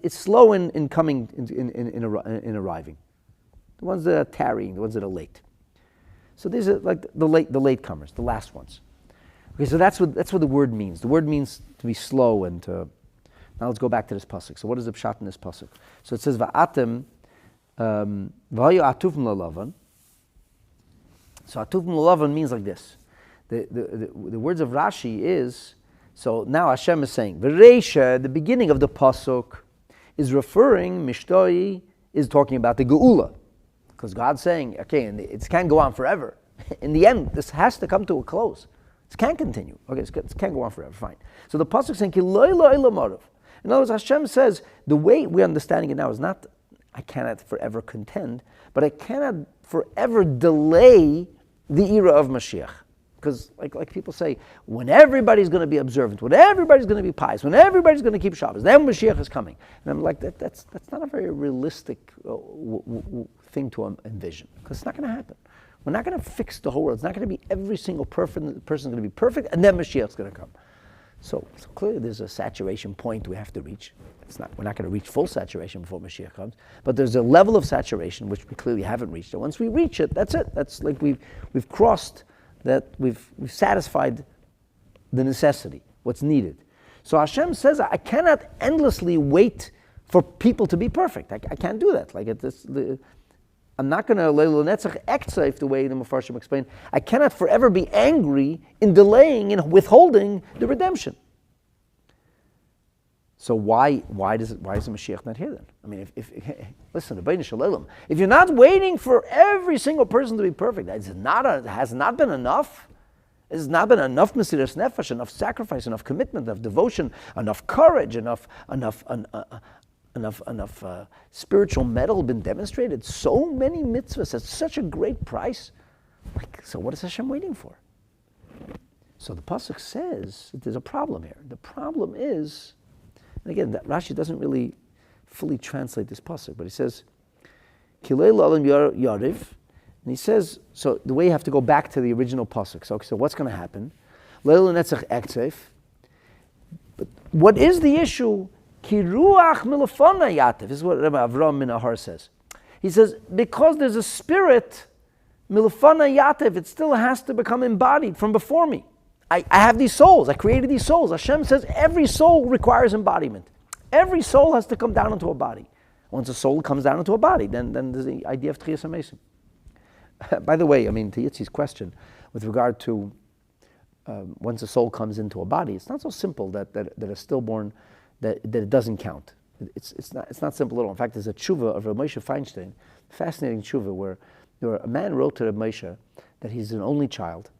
It's slow in coming in arriving. The ones that are tarrying, the ones that are late. So these are like the latecomers, the last ones. Okay, so that's what the word means. The word means to be slow and to. Now let's go back to this pasuk. So what is the pshat in this pasuk? So it says va'atem v'hayu atufim lalavan. So atufim lalavan means like this. The words of Rashi is, so now Hashem is saying, V'reisha, the beginning of the pasuk, is referring, Mishtoi, is talking about the Geulah. Because God's saying, okay, and it can't go on forever. In the end, this has to come to a close. It can't continue. Okay, it can't go on forever, fine. So the pasuk is saying, Ki lo ila marav. In other words, Hashem says, the way we're understanding it now is not, I cannot forever contend, but I cannot forever delay the era of Mashiach. Because like people say, when everybody's going to be observant, when everybody's going to be pious, when everybody's going to keep Shabbos, then Mashiach is coming. And I'm like, that's not a very realistic thing to envision, because it's not going to happen. We're not going to fix the whole world. It's not going to be every single person is going to be perfect, and then Mashiach's going to come. So clearly there's a saturation point we have to reach. We're not going to reach full saturation before Mashiach comes, but there's a level of saturation which we clearly haven't reached. And once we reach it, that's it. That's like we've crossed that, we've satisfied the necessity, what's needed. So Hashem says, I cannot endlessly wait for people to be perfect. I can't do that. I'm not going to leil netzach ektzayf, the way the Mefarshim explained. I cannot forever be angry in delaying and withholding the redemption. So why is the Mashiach not here then? I mean, listen, if you're not waiting for every single person to be perfect, has not been enough. It has not been enough mesiras nefesh, enough sacrifice, enough commitment, enough devotion, enough courage, enough spiritual mettle been demonstrated. So many mitzvahs at such a great price. So what is Hashem waiting for? So the pasuk says that there's a problem here. The problem is, And again, Rashi doesn't really fully translate this pasuk, but he says, Kilei la'olam yariv, and he says, so the way you have to go back to the original pasuk. So what's going to happen? Leil netzach ektzef. But what is the issue? Ki ruach milafana yativ. This is what Rabbi Avram Minahar says. He says, because there's a spirit, milafana yativ, it still has to become embodied from before me. I have these souls. I created these souls. Hashem says every soul requires embodiment. Every soul has to come down into a body. Once a soul comes down into a body, then there's the idea of Tchias HaMesim. By the way, to Yitzi's question, with regard to once a soul comes into a body, it's not so simple that a stillborn, that it doesn't count. It's not simple at all. In fact, there's a tshuva of Rabbi Moshe Feinstein, fascinating tshuva, where a man wrote to Rabbi Moshe that he's an only child,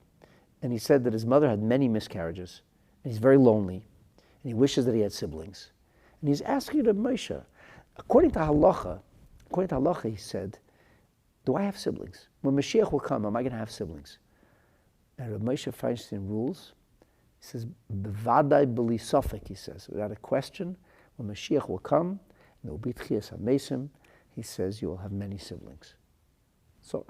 and he said that his mother had many miscarriages, and he's very lonely, and he wishes that he had siblings. And he's asking Rabbi Moshe, according to halacha, he said, do I have siblings? When Mashiach will come, am I going to have siblings? And Rabbi Moshe Feinstein rules. He says, "B'vadai b'li sofek," he says, without a question, when Mashiach will come, there will be Tchias HaMesim, he says, you will have many siblings. So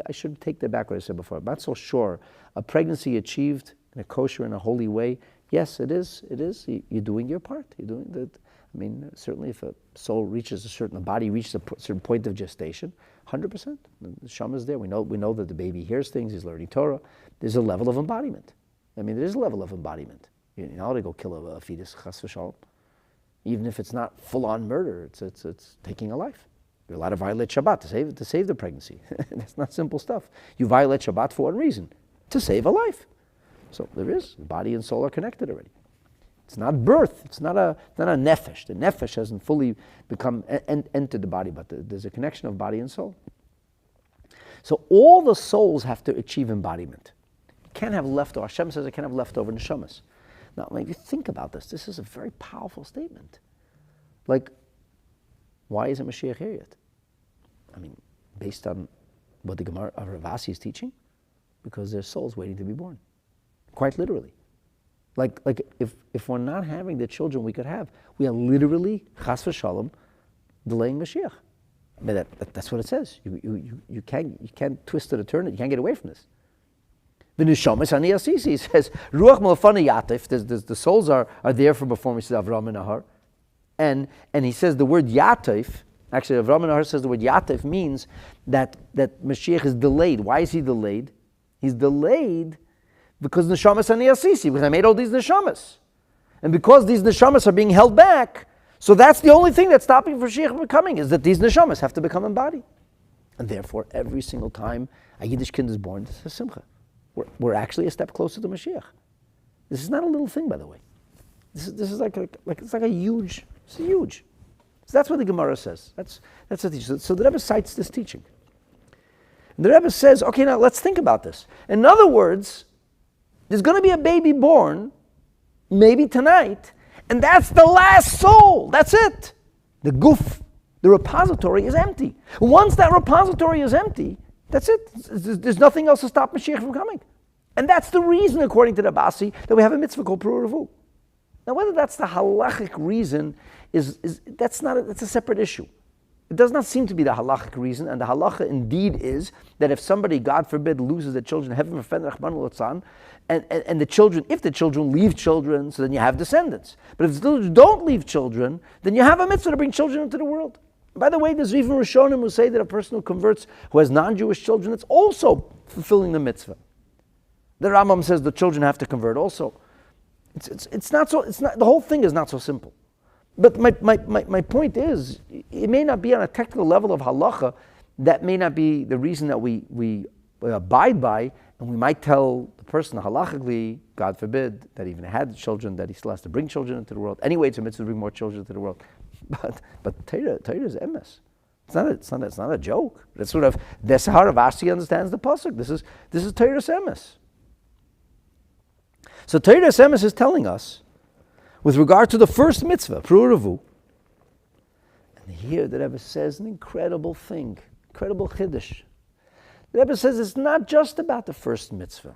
I should take that back what I said before. I'm not so sure. A pregnancy achieved in a kosher and a holy way, yes, it is. You're doing your part. You're doing that. Certainly if a soul reaches a body reaches a certain point of gestation, 100%. The Shama is there. We know that the baby hears things. He's learning Torah. There's a level of embodiment. There is a level of embodiment. You're not to go kill a fetus, chas v'shalom. Even if it's not full-on murder, it's taking a life. You're allowed to violate Shabbat to save the pregnancy. That's not simple stuff. You violate Shabbat for one reason, to save a life. So there is, body and soul are connected already. It's not birth. It's not a nefesh. The nefesh hasn't fully entered the body, but there's a connection of body and soul. So all the souls have to achieve embodiment. You can't have leftover. Hashem says I can't have leftover neshamas. Now, if you think about this is a very powerful statement. Like, why isn't Mashiach here yet? Based on what the Gemara of Ravasi is teaching, because there's souls waiting to be born, quite literally. Like if we're not having the children we could have, we are literally, chas v'shalom, delaying Mashiach. That's what it says. You can't twist it or turn it. You can't get away from this. The neshamas ani asisi says ruach malafana yatif. The souls are there from before me. Says Avram Nahar, and he says the word yatif. Actually, Avram Nahar says the word yatif means that Mashiach is delayed. Why is he delayed? He's delayed because neshamas ani asisi. Because I made all these neshamas, and because these neshamas are being held back, so that's the only thing that's stopping Mashiach from coming, is that these neshamas have to become embodied, and therefore every single time a Yiddish kid is born, this is simcha. We're actually a step closer to Mashiach. This is not a little thing, by the way. This is like a huge. It's huge. So that's what the Gemara says. That's the teaching. So the Rebbe cites this teaching. And the Rebbe says, okay, now let's think about this. In other words, there's going to be a baby born, maybe tonight, and that's the last soul. That's it. The guf, the repository is empty. Once that repository is empty, that's it. There's nothing else to stop Mashiach from coming. And that's the reason, according to the Basi, that we have a mitzvah called Pru. Now, whether that's the halachic reason that's a separate issue. It does not seem to be the halachic reason, and the halacha indeed is that if somebody, God forbid, loses their children, heaven forbid, and the children, if the children leave children, so then you have descendants. But if the children don't leave children, then you have a mitzvah to bring children into the world. By the way, there's even Rishonim who say that a person who converts, who has non-Jewish children, it's also fulfilling the mitzvah. The Rambam says the children have to convert also. It's not the whole thing is not so simple. But my point is, it may not be on a technical level of halacha. That may not be the reason that we abide by, and we might tell the person halachically, God forbid, that even had children, that he still has to bring children into the world. Anyway, it's a mitzvah to bring more children into the world. But Torah is emes. It's not a joke. That's sort of that's how Rav Ashi understands the pasuk. This is Torah's emes. So Torah's emes is telling us, with regard to the first mitzvah, Pru, and here the Rebbe says an incredible thing, incredible chiddush. The Rebbe says it's not just about the first mitzvah.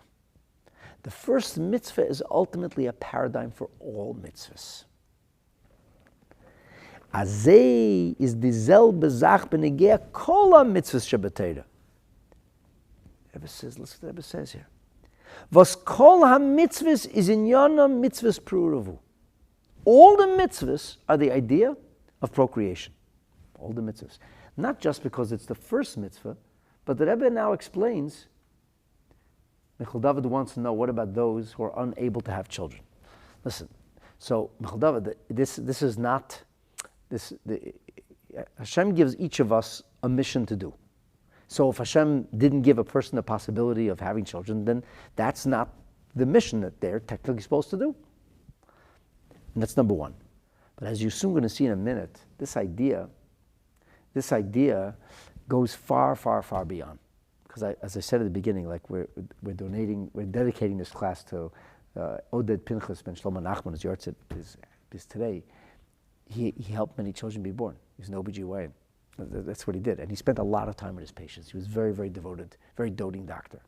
The first mitzvah is ultimately a paradigm for all mitzvahs. Azei is dieselbe Sach benegea kol ha-mitzvahs shebeteira. Rebbe says, listen what the Rebbe says here. Was kol ha-mitzvahs is inyana mitzvahs pru'uravu. All the mitzvahs are the idea of procreation. All the mitzvahs. Not just because it's the first mitzvah, but the Rebbe now explains, Michal David wants to know, what about those who are unable to have children? Listen, so Michal David, this is not, Hashem gives each of us a mission to do. So if Hashem didn't give a person the possibility of having children, then that's not the mission that they're technically supposed to do. And that's number one. But as you're soon going to see in a minute, this idea goes far, far, far beyond. Because as I said at the beginning, like we're dedicating this class to Oded Pinchas ben Shlomo Nachman, his yahrzeit is today. He helped many children be born. He's an OBGYN. That's what he did. And he spent a lot of time with his patients. He was very, very devoted, very doting doctor.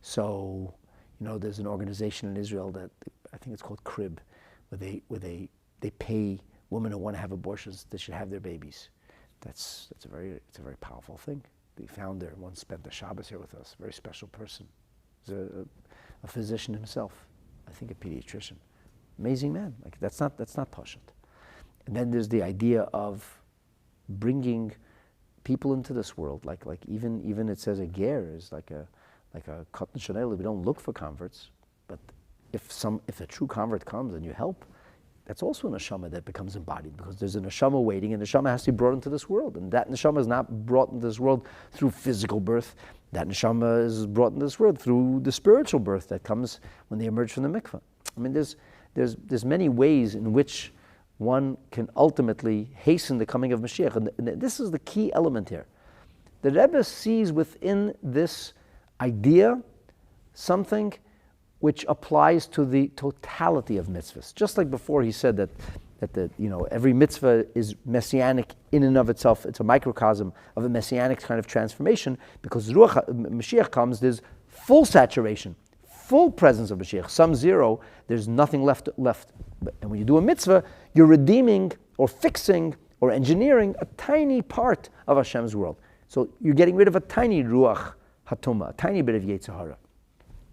So, there's an organization in Israel that I think it's called CRIB, where they pay women who want to have abortions, they should have their babies. It's a very powerful thing. The founder once spent the Shabbos here with us, a very special person. He's a physician himself, I think a pediatrician. Amazing man. Like that's not pashut. And then there's the idea of bringing people into this world, like even it says a ger is like a katan shanel. We don't look for converts, but if a true convert comes and you help, that's also a neshama that becomes embodied, because there's a neshama waiting, and the neshama has to be brought into this world. And that neshama is not brought into this world through physical birth. That neshama is brought into this world through the spiritual birth that comes when they emerge from the mikveh. I mean, there's many ways in which one can ultimately hasten the coming of Mashiach. And this is the key element here. The Rebbe sees within this idea something which applies to the totality of mitzvahs. Just like before he said that every mitzvah is messianic in and of itself. It's a microcosm of a messianic kind of transformation, because Ruach Mashiach comes, there's full saturation, full presence of Mashiach. Some zero, there's nothing left. And when you do a mitzvah, you're redeeming or fixing or engineering a tiny part of Hashem's world. So you're getting rid of a tiny Ruach Hatuma, a tiny bit of Yetzer Hara.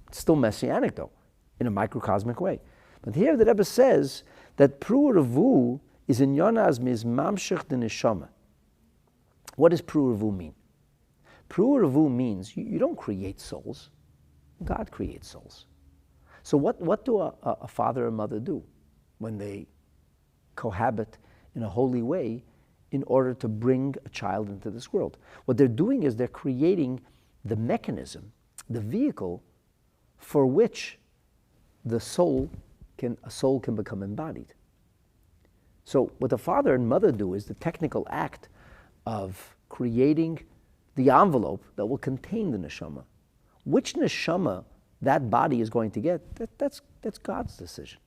It's still messianic though, in a microcosmic way. But here the Rebbe says that Pru'uravu is in Yonaz mizmamshech de neshama. What does Pru'uravu mean? Pru'uravu means you don't create souls. God creates souls. So what do a father and mother do when they cohabit in a holy way in order to bring a child into this world? What they're doing is they're creating the mechanism, the vehicle for which a soul can become embodied. So what the father and mother do is the technical act of creating the envelope that will contain the neshama. Which neshama that body is going to get, that's God's decision.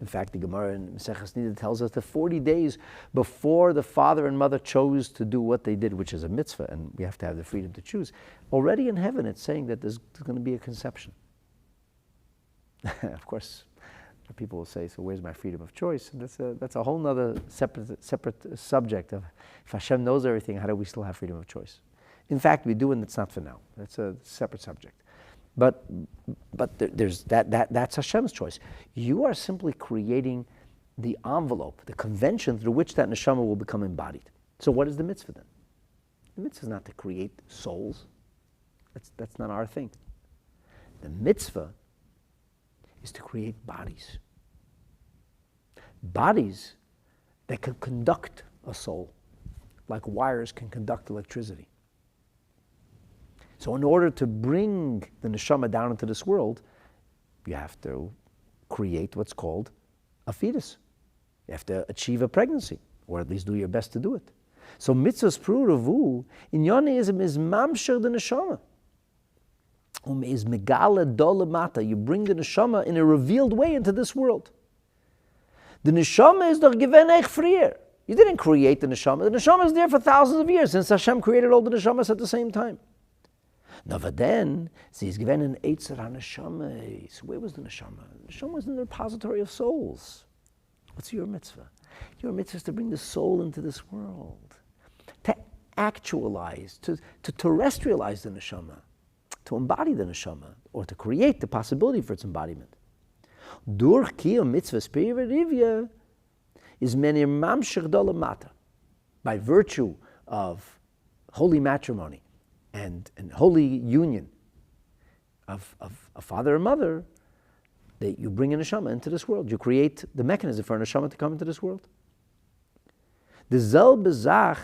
In fact, the Gemara in Maseches Nida tells us that 40 days before the father and mother chose to do what they did, which is a mitzvah, and we have to have the freedom to choose, already in heaven it's saying that there's going to be a conception. Of course, people will say, so where's my freedom of choice? And that's a whole other separate subject of, if Hashem knows everything, how do we still have freedom of choice? In fact, we do, and it's not for now. That's a separate subject. But there's that's Hashem's choice. You are simply creating the envelope, the convention through which that neshama will become embodied. So what is the mitzvah then? The mitzvah is not to create souls. That's not our thing. The mitzvah is to create bodies. Bodies that can conduct a soul, like wires can conduct electricity. So in order to bring the neshama down into this world, you have to create what's called a fetus. You have to achieve a pregnancy, or at least do your best to do it. So mitzvahs pru'uravu in Yonaism is mamsher the neshama. Is megala dolemata. You bring the neshama in a revealed way into this world. The neshama is doch given eich frier. You didn't create the neshama. The neshama is there for thousands of years, since Hashem created all the neshamas at the same time. No, but then, she's given an Eitzer HaNeshama. So where was the neshama? The neshama was in the repository of souls. What's your mitzvah? Your mitzvah is to bring the soul into this world, to actualize, to terrestrialize the neshama, to embody the neshama, or to create the possibility for its embodiment. Durch kiyum mitzvah spirivya is menir mamshech dolamata, by virtue of holy matrimony and holy union of a father and mother, that you bring a neshama into this world. You create the mechanism for a neshama to come into this world. The zel bezach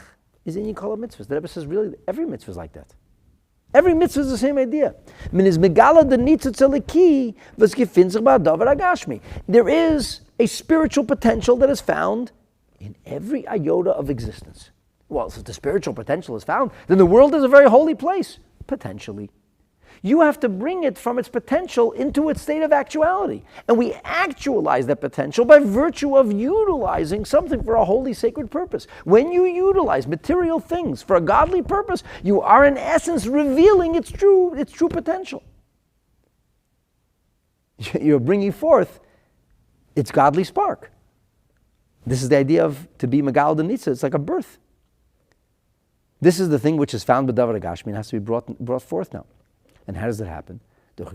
is in Yikol mitzvahs. The Rebbe says really every mitzvah is like that. Every mitzvah is the same idea. There is a spiritual potential that is found in every iota of existence. Well, if the spiritual potential is found, then the world is a very holy place, potentially. You have to bring it from its potential into its state of actuality. And we actualize that potential by virtue of utilizing something for a holy, sacred purpose. When you utilize material things for a godly purpose, you are in essence revealing its true potential. You're bringing forth its godly spark. This is the idea of to be Megal Denitza. It's like a birth. This is the thing which is found with Davar Gashmi and has to be brought forth now. And how does that happen? It's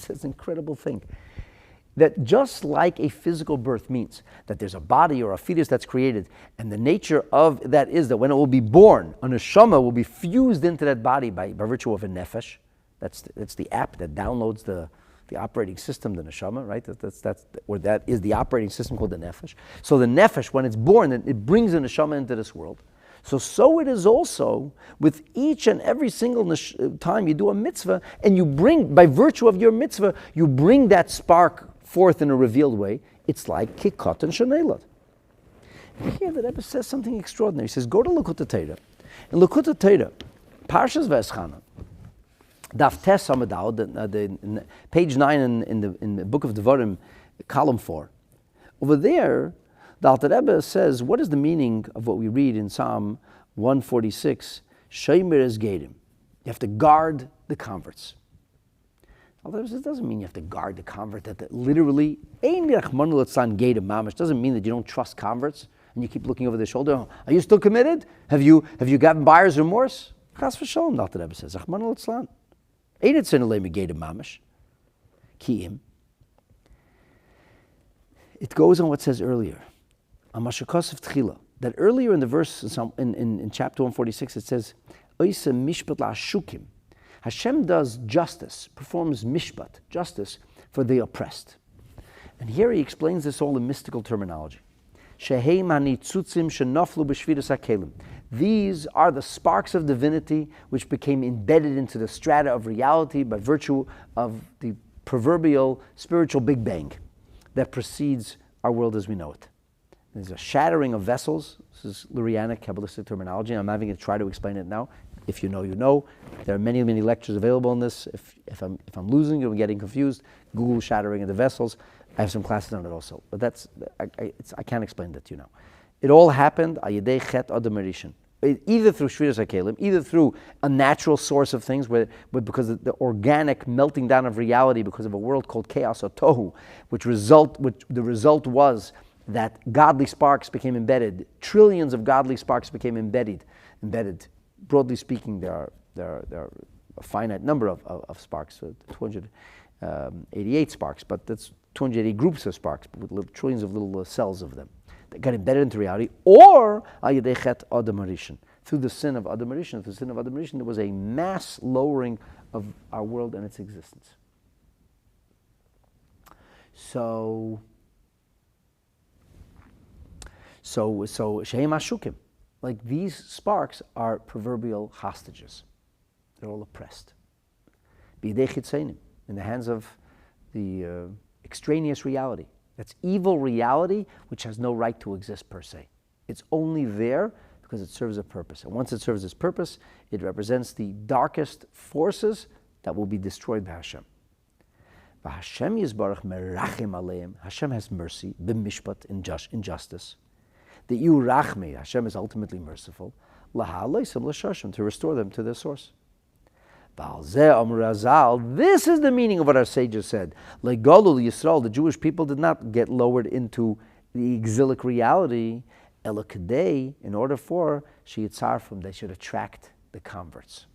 an incredible thing. That just like a physical birth means that there's a body or a fetus that's created, and the nature of that is that when it will be born, a neshama will be fused into that body by virtue of a nefesh. That's the app that downloads the operating system, the neshama, right? That is the operating system called the nefesh. So the nefesh, when it's born, it brings the neshama into this world. So it is also with each and every single time you do a mitzvah, and you bring, by virtue of your mitzvah, you bring that spark forth in a revealed way. It's like kikot and shanelad. Here the Rebbe says something extraordinary. He says, go to Likutei Torah. In Likutei Torah, Parshas V'eschana, Daf Tes Hamadal, page 9 in the book of Devarim, column 4. Over there, the Alter Rebbe says, what is the meaning of what we read in Psalm 146? Shomer es Gedim. You have to guard the converts. Alter Rebbe says, it doesn't mean you have to guard the convert. That literally, doesn't mean that you don't trust converts and you keep looking over their shoulder. Oh, are you still committed? Have you gotten buyer's remorse? Chas v'sholom, the Alter Rebbe says. It goes on what it says earlier. That earlier in the verse in chapter 146 it says, Hashem does justice, performs mishpat, justice for the oppressed. And here he explains this all in mystical terminology. These are the sparks of divinity which became embedded into the strata of reality by virtue of the proverbial spiritual Big Bang that precedes our world as we know it. There's a shattering of vessels. This is Lurianic Kabbalistic terminology. I'm having to try to explain it now. If you know, you know. There are many, many lectures available on this. If I'm losing you and getting confused, Google shattering of the vessels. I have some classes on it also. But I can't explain that to you now. It all happened ayidei chet adam rishon, either through shviras hakelim, either through a natural source of things, because of the organic melting down of reality, because of a world called chaos or tohu, which the result was that godly sparks became embedded. Trillions of godly sparks became embedded. Broadly speaking, there are a finite number of sparks, 288 sparks, but that's 280 groups of sparks with trillions of little cells of them that got embedded into reality, or ayidei chet adam harishon, through the sin of Adam Rishon. Through the sin of Adam Rishon, there was a mass lowering of our world and its existence. So shehem ashukim, like these sparks are proverbial hostages. They're all oppressed. B'yidei chitzeinim, in the hands of the extraneous reality. That's evil reality which has no right to exist per se. It's only there because it serves a purpose. And once it serves its purpose, it represents the darkest forces that will be destroyed by Hashem. Hashem Yisbarach merachim aleim. Hashem has mercy, b'mishpat, in justice. The Yurachme, Hashem is ultimately merciful, to restore them to their source. This is the meaning of what our sages said. Like Geulah Yisrael, the Jewish people did not get lowered into the exilic reality, Elokadei, in order for Shiyitzarfim, they should attract the converts.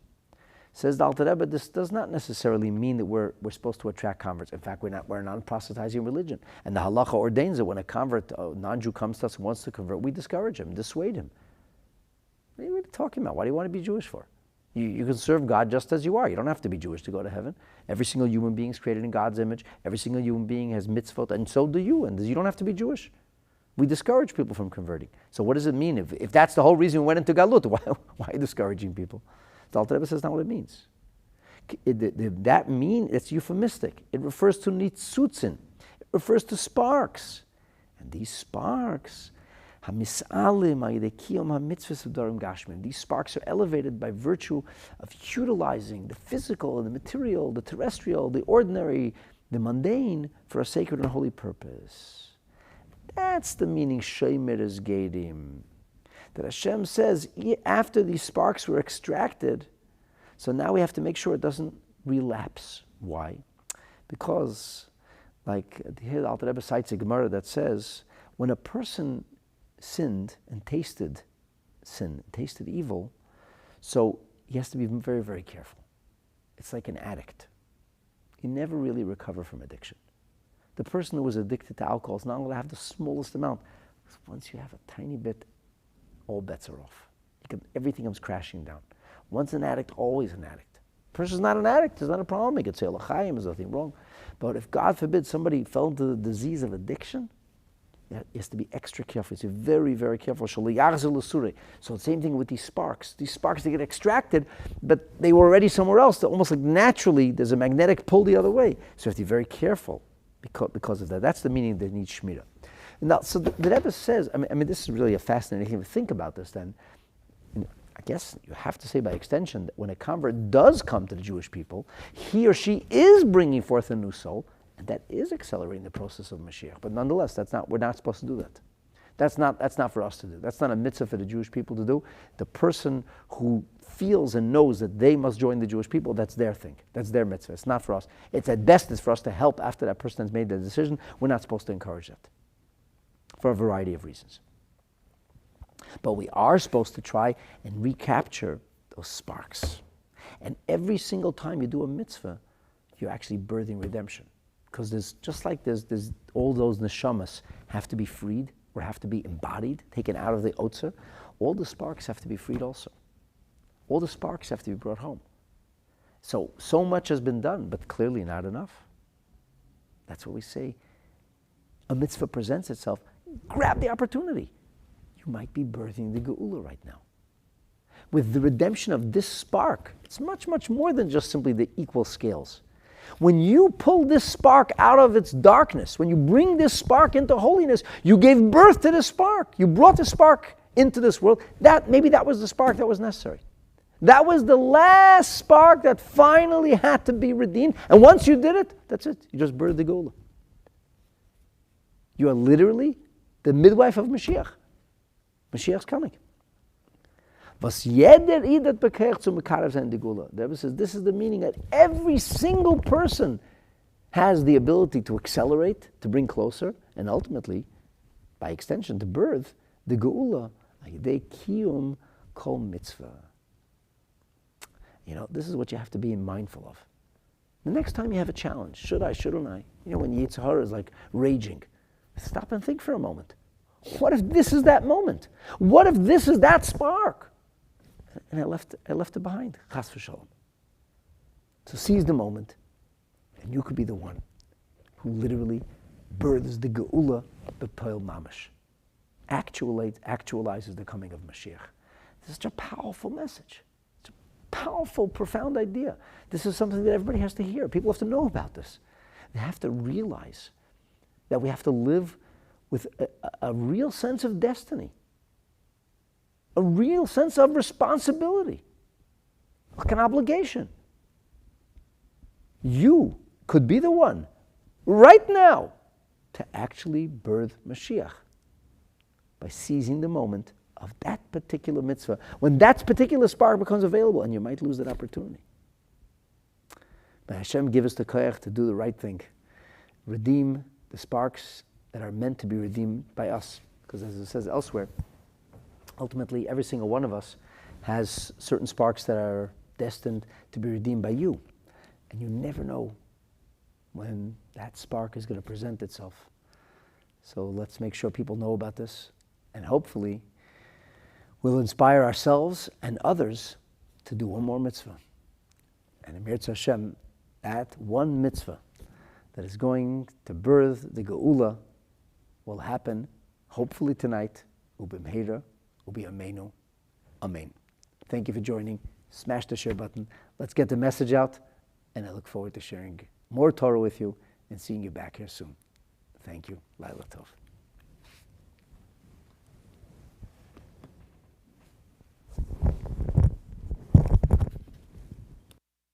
Says the Alter Rebbe, this does not necessarily mean that we're supposed to attract converts. In fact, we're a non-proselytizing religion. And the halacha ordains that when a convert, a non-Jew comes to us and wants to convert, we discourage him, dissuade him. What are you really talking about? Why do you want to be Jewish for? You can serve God just as you are. You don't have to be Jewish to go to heaven. Every single human being is created in God's image. Every single human being has mitzvot, and so do you. And you don't have to be Jewish. We discourage people from converting. So what does it mean? If that's the whole reason we went into Galut, why are you discouraging people? The Alter Rebbe says not what it means. It's euphemistic. It refers to nitzutzin. It refers to sparks. And these sparks, these sparks are elevated by virtue of utilizing the physical and the material, the terrestrial, the ordinary, the mundane for a sacred and holy purpose. That's the meaning Shemer is Gedim. That Hashem says, after these sparks were extracted, so now we have to make sure it doesn't relapse. Why? Because, like the Alter Rebbe cites a Gemara that says, when a person sinned and tasted sin, tasted evil, so he has to be very, very careful. It's like an addict. You never really recover from addiction. The person who was addicted to alcohol is not going to have the smallest amount. Once you have a tiny bit, all bets are off. Everything comes crashing down. Once an addict, always an addict. A person's not an addict, there's not a problem. He could say, L'chaim, there's nothing wrong. But if, God forbid, somebody fell into the disease of addiction, he has to be extra careful. He's very, very careful. So the same thing with these sparks. These sparks, they get extracted, but they were already somewhere else. They're almost like naturally, there's a magnetic pull the other way. So you have to be very careful because of that. That's the meaning that needs Shmira. Now, so the Rebbe says, I mean, this is really a fascinating thing to think about this then. I guess you have to say by extension that when a convert does come to the Jewish people, he or she is bringing forth a new soul, and that is accelerating the process of Mashiach. But nonetheless, we're not supposed to do that. That's not for us to do. That's not a mitzvah for the Jewish people to do. The person who feels and knows that they must join the Jewish people, that's their thing. That's their mitzvah. It's not for us. It's at best it's for us to help after that person has made the decision. We're not supposed to encourage that for a variety of reasons. But we are supposed to try and recapture those sparks. And every single time you do a mitzvah, you're actually birthing redemption. Because there's all those neshamas have to be freed or have to be embodied, taken out of the otzer. All the sparks have to be freed also. All the sparks have to be brought home. So much has been done, but clearly not enough. That's what we say. A mitzvah presents itself. Grab the opportunity. You might be birthing the Geulah right now. With the redemption of this spark, it's much, much more than just simply the equal scales. When you pull this spark out of its darkness, when you bring this spark into holiness, you gave birth to this spark. You brought the spark into this world. Maybe that was the spark that was necessary. That was the last spark that finally had to be redeemed. And once you did it, that's it. You just birthed the Geulah. You are literally the midwife of Mashiach. Mashiach's coming. The Rebbe says this is the meaning that every single person has the ability to accelerate, to bring closer, and ultimately, by extension, to birth the Geulah. They kiyum kol mitzvah. This is what you have to be mindful of. The next time you have a challenge, shouldn't I? When Yetzer Hara is like raging, stop and think for a moment. What if this is that moment? What if this is that spark? And I left it behind. Chas v'shalom. So seize the moment, and you could be the one who literally births the Geulah b'poel mamash. Actualizes the coming of Mashiach. This is such a powerful message. It's a powerful, profound idea. This is something that everybody has to hear. People have to know about this. They have to realize that we have to live with a real sense of destiny, a real sense of responsibility, like an obligation. You could be the one right now to actually birth Mashiach by seizing the moment of that particular mitzvah, when that particular spark becomes available, and you might lose that opportunity. May Hashem give us the koyach to do the right thing. Redeem the sparks that are meant to be redeemed by us. Because as it says elsewhere, ultimately every single one of us has certain sparks that are destined to be redeemed by you. And you never know when that spark is going to present itself. So let's make sure people know about this, and hopefully we'll inspire ourselves and others to do one more mitzvah. And in Mirz Hashem, that one mitzvah that is going to birth the Geulah will happen hopefully tonight. Ubimheira, ubi amenu, amen. Thank you for joining. Smash the share button. Let's get the message out, and I look forward to sharing more Torah with you and seeing you back here soon. Thank you. Laila Tov.